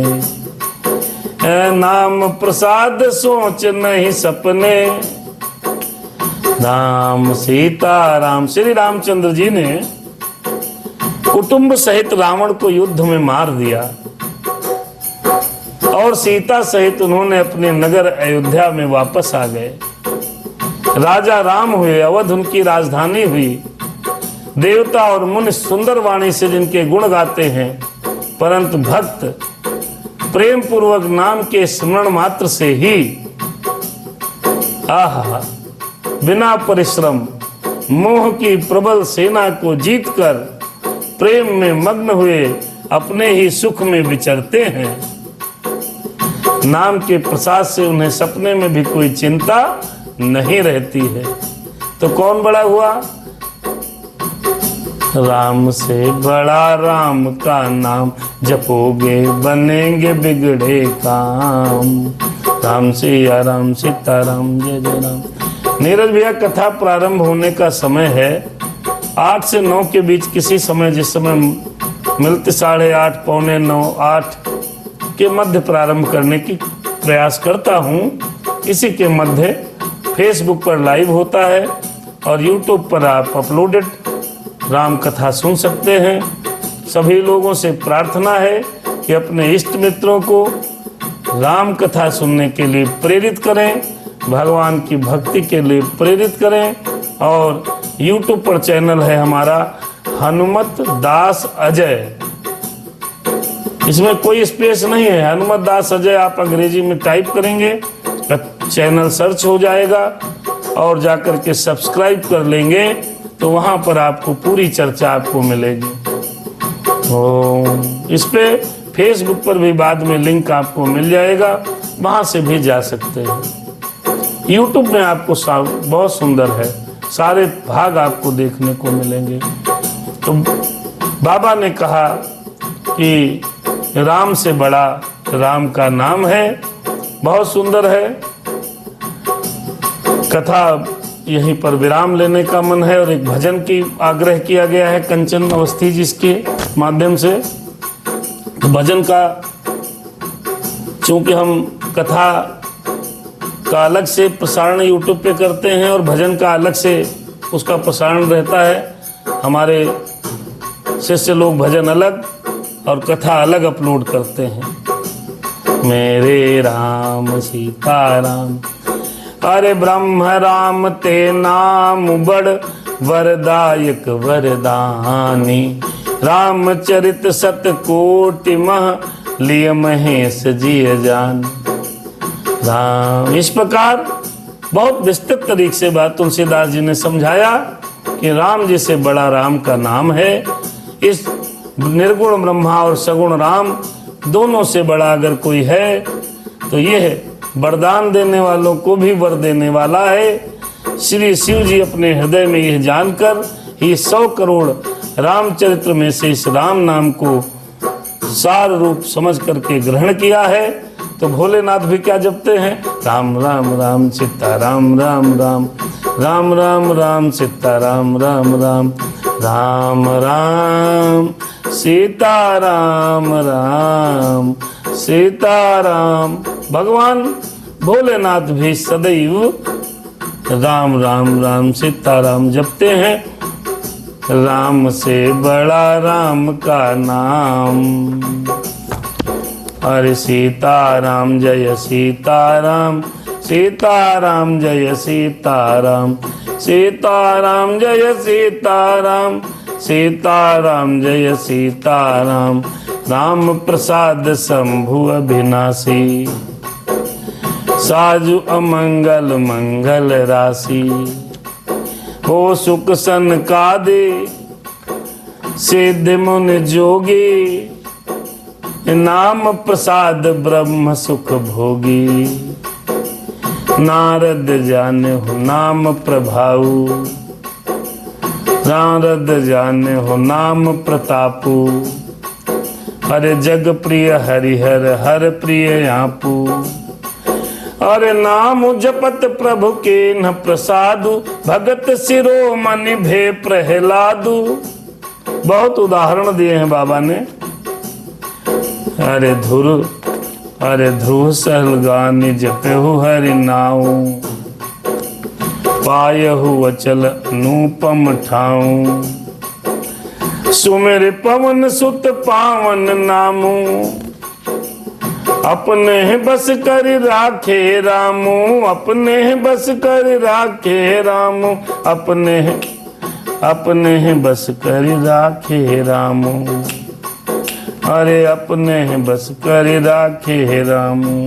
Speaker 1: है नाम प्रसाद सोच नहीं सपने। राम सीता राम। श्री रामचंद्र जी ने कुटुंब सहित रावण को युद्ध में मार दिया और सीता सहित उन्होंने अपने नगर अयोध्या में वापस आ गए। राजा राम हुए, अवध उनकी राजधानी हुई। देवता और मुनि सुंदर वाणी से जिनके गुण गाते हैं, परंतु भक्त प्रेम पूर्वक नाम के स्मरण मात्र से ही आहा बिना परिश्रम मोह की प्रबल सेना को जीतकर प्रेम में मग्न हुए अपने ही सुख में विचरते हैं। नाम के प्रसाद से उन्हें सपने में भी कोई चिंता नहीं रहती है। तो कौन बड़ा हुआ? राम से बड़ा राम का नाम जपोगे बनेंगे बिगड़े काम। राम सिया राम सीता राम जय जय राम। नीरज भैया, कथा प्रारंभ होने का समय है 8 से 9 के बीच किसी समय, जिस समय मिलते 8:30 पौने 9 8 के मध्य प्रारंभ करने की प्रयास करता हूँ। इसी के मध्य फेसबुक पर लाइव होता है और यूट्यूब पर आप अपलोडेड राम कथा सुन सकते हैं। सभी लोगों से प्रार्थना है कि अपने इष्ट मित्रों को राम कथा सुनने के लिए प्रेरित करें, भगवान की भक्ति के लिए प्रेरित करें। और यूट्यूब पर चैनल है हमारा हनुमत दास अजय, इसमें कोई स्पेस नहीं है। हनुमत दास अजय आप अंग्रेजी में टाइप करेंगे, चैनल सर्च हो जाएगा और जाकर के सब्सक्राइब कर लेंगे तो वहां पर आपको पूरी चर्चा आपको मिलेगी। इस पे फेसबुक पर भी बाद में लिंक आपको मिल जाएगा, वहां से भी जा सकते हैं। यूट्यूब में आपको बहुत सुंदर है, सारे भाग आपको देखने को मिलेंगे। तो बाबा ने कहा कि राम से बड़ा राम का नाम है, बहुत सुंदर है। कथा यहीं पर विराम लेने का मन है और एक भजन की आग्रह किया गया है कंचन अवस्थी जी के माध्यम से। तो भजन का, चूंकि हम कथा का अलग से प्रसारण यूट्यूब पे करते हैं और भजन का अलग से उसका प्रसारण रहता है। हमारे शिष्य लोग भजन अलग और कथा अलग अपलोड करते हैं। मेरे राम सीता राम। अरे ब्रह्म राम ते नाम बड़ वरदायक वरदानी। रामचरित सत कोटि मह लिय महेश जिय जान। राम, इस प्रकार बहुत विस्तृत तरीके से बात तुलसीदास जी ने समझाया कि राम जी से बड़ा राम का नाम है। इस निर्गुण ब्रह्मा और सगुण राम दोनों से बड़ा अगर कोई है तो ये है, वरदान देने वालों को भी वर देने वाला है। श्री शिव जी अपने हृदय में यह जानकर ही 100 करोड़ रामचरित्र में से इस राम नाम को सार रूप समझ करके ग्रहण किया है। तो भोलेनाथ भी क्या जपते हैं? राम राम राम सीता राम राम राम, राम राम राम सीता राम राम राम, राम राम सीता राम राम सीता राम। भगवान भोलेनाथ भी सदैव राम राम राम सीता राम जपते हैं। राम से बड़ा राम का नाम। अरे सीताराम जय सीताराम, सीताराम जय सीताराम, सीताराम जय सीताराम, सीताराम जय सीताराम। राम प्रसाद शंभु अभिनाशी, साजु अमंगल मंगल राशि। हो सुख सन का दे सिद्ध मुनि जोगी, नाम प्रसाद ब्रह्म सुख भोगी। नारद जाने हो नाम प्रभाऊ, नारद जाने हो नाम प्रतापू। अरे जग प्रिय हरिहर हर प्रिय आपू। अरे नाम जपत प्रभु के न प्रसादु, भगत शिरोमणि भे प्रहलादु। बहुत उदाहरण दिए हैं बाबा ने। अरे धुर अरे ध्रुव सहलगानि जपहु हरि नाऊ, पायहु अचल अनुपम ठाऊ। सुमिर पवन सुत पावन नामू, अपने बस कर राखे रामू, अपने बस कर राखे रामू, अपने बस कर राखे रामू। अरे अपने बस कर राखे रामू।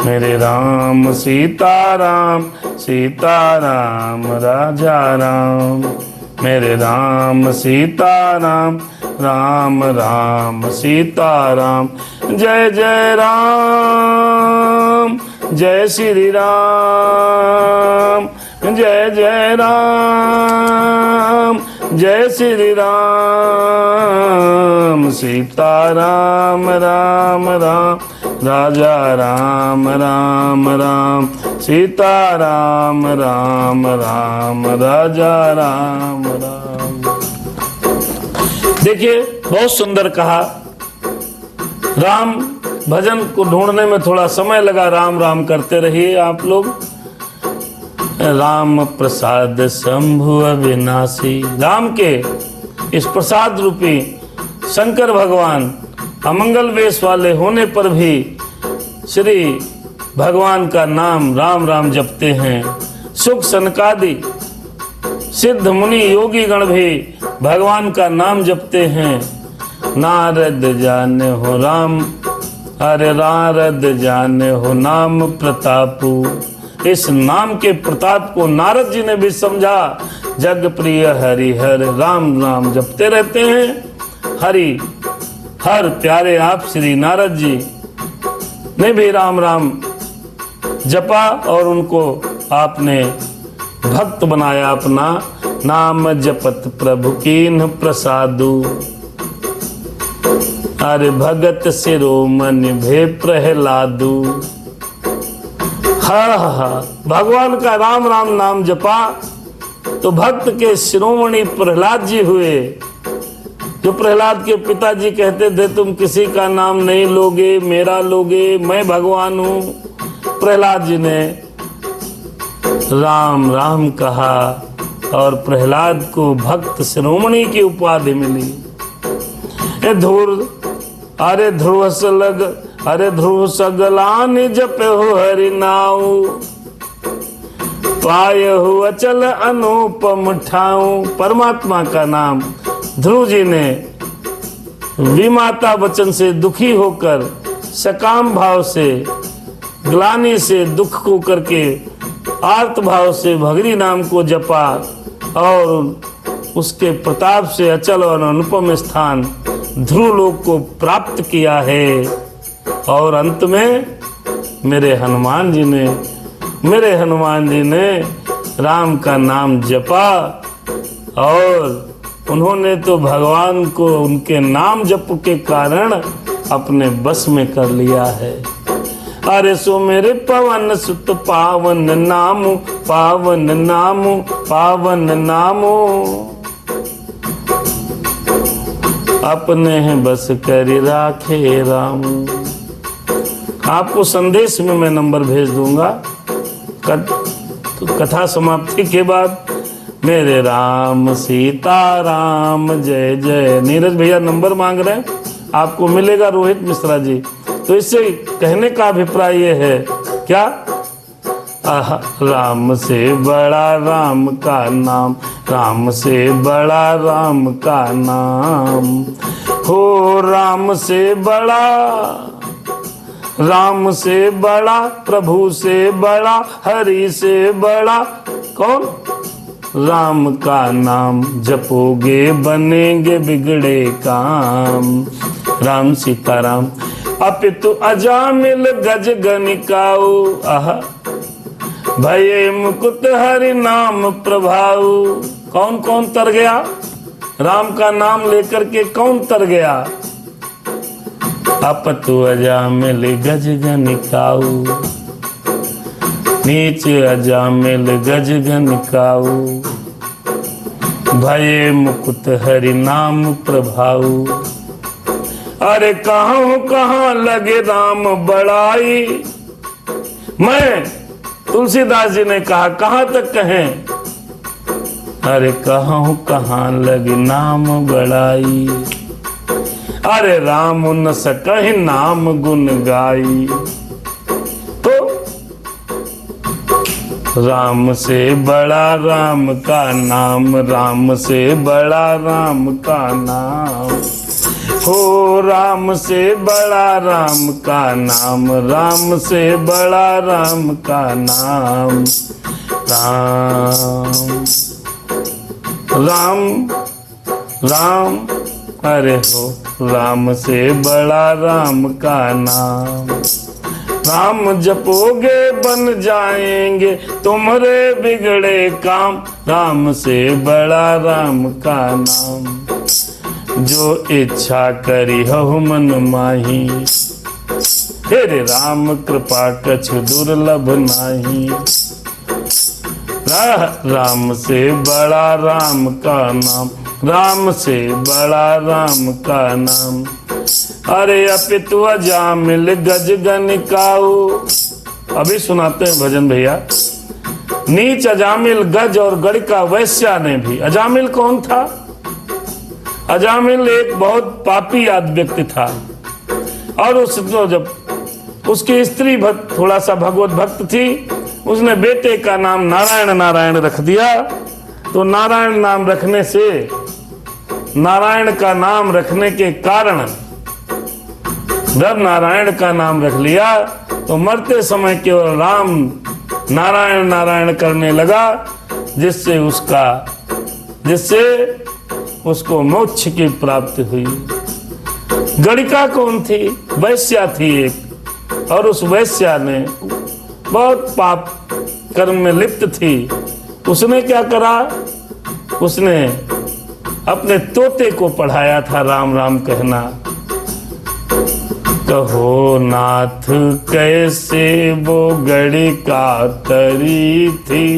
Speaker 1: मेरे राम सीताराम, सीताराम राजा राम। मेरे राम सीताराम, राम राम सीताराम। जय जय राम, जय श्री राम, जय जय राम, जय श्री राम। सीताराम राम राम, राजा राम राम राम। सीताराम राम राम, राजा राम राम। देखिए बहुत सुंदर कहा। राम भजन को ढूंढने में थोड़ा समय लगा, राम राम करते रहिए आप लोग। राम प्रसाद शंभु अविनाशी, राम के इस प्रसाद रूपी शंकर भगवान अमंगल वेश वाले होने पर भी श्री भगवान का नाम राम राम जपते हैं। सुख सनकादि सिद्ध मुनि योगी गण भी भगवान का नाम जपते हैं। नारद जाने हो राम, अरे नारद जाने हो नाम प्रतापु। इस नाम के प्रताप को नारद जी ने भी समझा। जग प्रिय हरि हर राम राम जपते रहते हैं। हरि हर प्यारे आप श्री नारद जी ने भी राम राम जपा और उनको आपने भक्त बनाया अपना। नाम जपत प्रभु कीन्ह प्रसादु, अरे भगत शिरोमणि भे प्रहलादु। हा भगवान का राम राम नाम जपा तो भक्त के शिरोमणि प्रहलाद जी हुए। जो प्रहलाद के पिताजी कहते थे तुम किसी का नाम नहीं लोगे, मेरा लोगे, मैं भगवान हूं। प्रहलाद जी ने राम राम कहा और प्रहलाद को भक्त शिरोमणि की उपाधि मिली। अरे ध्रुव सलग, अरे ध्रुव सगलान जपहु हरि नाऊ, पायहु अचल अनुपम ठाऊ। परमात्मा का नाम ध्रुव जी ने विमाता वचन से दुखी होकर सकाम भाव से, ग्लानि से, दुख को करके आर्त भाव से भगरी नाम को जपा और उसके प्रताप से अचल और अनुपम स्थान ध्रुव लोक को प्राप्त किया है। और अंत में मेरे हनुमान जी ने राम का नाम जपा और उन्होंने तो भगवान को उनके नाम जप के कारण अपने बस में कर लिया है। अरे सो मेरे पवन सुत पावन नामु, पावन नामु, पावन नामु। अपने बस कर राखे राम। आपको संदेश में मैं नंबर भेज दूंगा। कथा समाप्ति के बाद मेरे राम सीता राम जय जय। नीरज भैया नंबर मांग रहे हैं, आपको मिलेगा रोहित मिश्रा जी। तो इससे कहने का अभिप्राय ये है क्या, राम से बड़ा राम का नाम, राम से बड़ा राम का नाम हो। राम से बड़ा प्रभु से बड़ा, हरि से बड़ा कौन? राम का नाम जपोगे बनेंगे बिगड़े काम। राम सीताराम। अपितु अजामिल गज गनिकाऊ, भये मुकुट हरि नाम प्रभाऊ। कौन कौन तर गया? राम का नाम लेकर के कौन तर गया? अपतु अजामिल गज गनिकाऊ, नीच अजामिल गज गनिकाऊ। भये मुकुट हरि नाम प्रभाऊ। अरे कहाँ लगे राम बड़ाई। मैं तुलसीदास जी ने कहा कहाँ तक कहें, अरे कहाँ लगे नाम बड़ाई। अरे राम न सकहि नाम गुण गाई। तो राम से बड़ा राम का नाम, राम से बड़ा राम का नाम हो, राम से बड़ा राम का नाम, राम से बड़ा राम का नाम। राम राम राम, अरे हो राम से बड़ा राम का नाम। राम जपोगे बन जाएंगे तुम्हारे बिगड़े काम, राम से बड़ा राम का नाम। जो इच्छा करी हो मन माही, तेरे राम कृपा कछु दुर्लभ नाही। राम से बड़ा राम का नाम, राम से बड़ा राम का नाम। अरे अपितु अजामिल गज गनिकाऊ। अभी सुनाते हैं भजन भैया। नीच अजामिल गज और गणिका वैश्या ने भी। अजामिल कौन था? अजामिल एक बहुत पापी व्यक्ति था, और उसको जब उसकी स्त्री थोड़ा सा भगवत भक्त थी, उसने बेटे का नाम नारायण नारायण रख दिया। तो नारायण नाम रखने से, नारायण का नाम रखने के कारण जब नारायण का नाम रख लिया तो मरते समय केवल राम नारायण नारायण करने लगा, जिससे उसको मोक्ष की प्राप्ति हुई। गणिका कौन थी? वैश्या थी एक, और उस वैश्या ने बहुत पाप कर्म में लिप्त थी। उसने क्या करा? उसने अपने तोते को पढ़ाया था राम राम कहना। कहो नाथ कैसे वो गणिका तरी थी,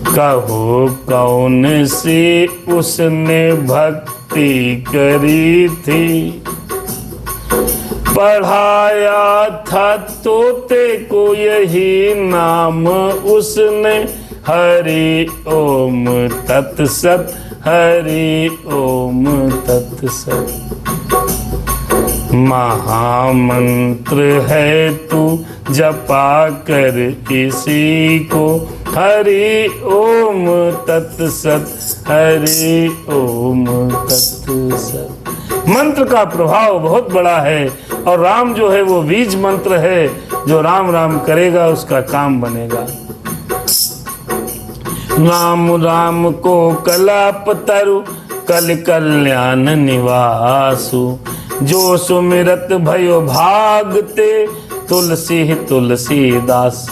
Speaker 1: कहो कौन सी उसने भक्ति करी थी। पढ़ाया था तोते को यही नाम उसने, हरि ओम तत्सत, हरि ओम तत्सत। महामंत्र है तू जपा कर इसी को, हरि ओम तत्सत, हरि ओम तत्सत। मंत्र का प्रभाव बहुत बड़ा है, और राम जो है वो बीज मंत्र है। जो राम राम करेगा उसका काम बनेगा। राम राम को कलाप तरु, कल कल्याण निवासु। जो सुमिरत भयो भागते, तुलसी तुलसीदास।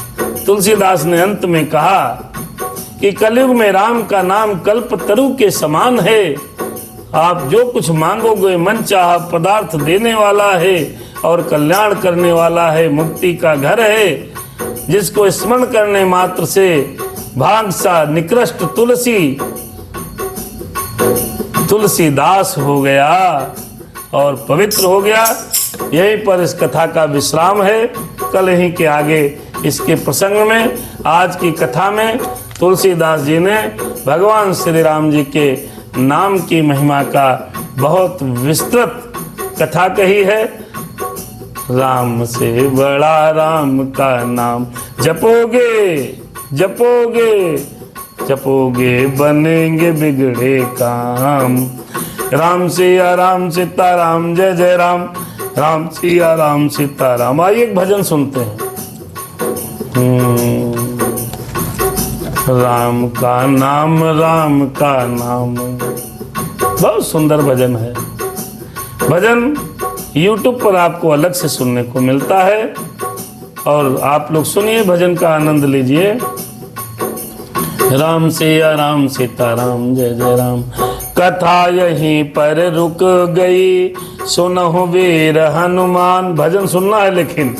Speaker 1: तुलसीदास ने अंत में कहा कि कलयुग में राम का नाम कल्प तरु के समान है। आप जो कुछ मांगोगे मन चाहा पदार्थ देने वाला है, और कल्याण करने वाला है, मुक्ति का घर है। जिसको स्मरण करने मात्र से भाग सा निकृष्ट तुलसीदास हो गया और पवित्र हो गया। यहीं पर इस कथा का विश्राम है। कल ही के आगे इसके प्रसंग में, आज की कथा में तुलसीदास जी ने भगवान श्री राम जी के नाम की महिमा का बहुत विस्तृत कथा कही है। राम से बड़ा राम का नाम जपोगे जपोगे जपोगे, बनेंगे बिगड़े काम। राम सिया राम सीताराम, जय जय राम, राम सिया राम सीताराम। आइए एक भजन सुनते हैं। राम का नाम, राम का नाम, बहुत सुंदर भजन है। भजन YouTube पर आपको अलग से सुनने को मिलता है, और आप लोग सुनिए, भजन का आनंद लीजिए। राम सिया राम सीताराम, जय जय राम। कथा यहीं पर रुक गई, सुनहु वीर हनुमान। भजन सुनना है, लेकिन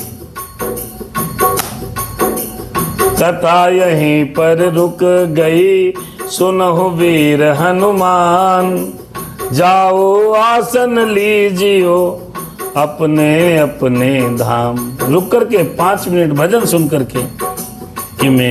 Speaker 1: कथा यहीं पर रुक गई, सुनहु वीर हनुमान। जाओ आसन लीजियो अपने अपने धाम। रुक करके 5 मिनट भजन सुन करके कि मैं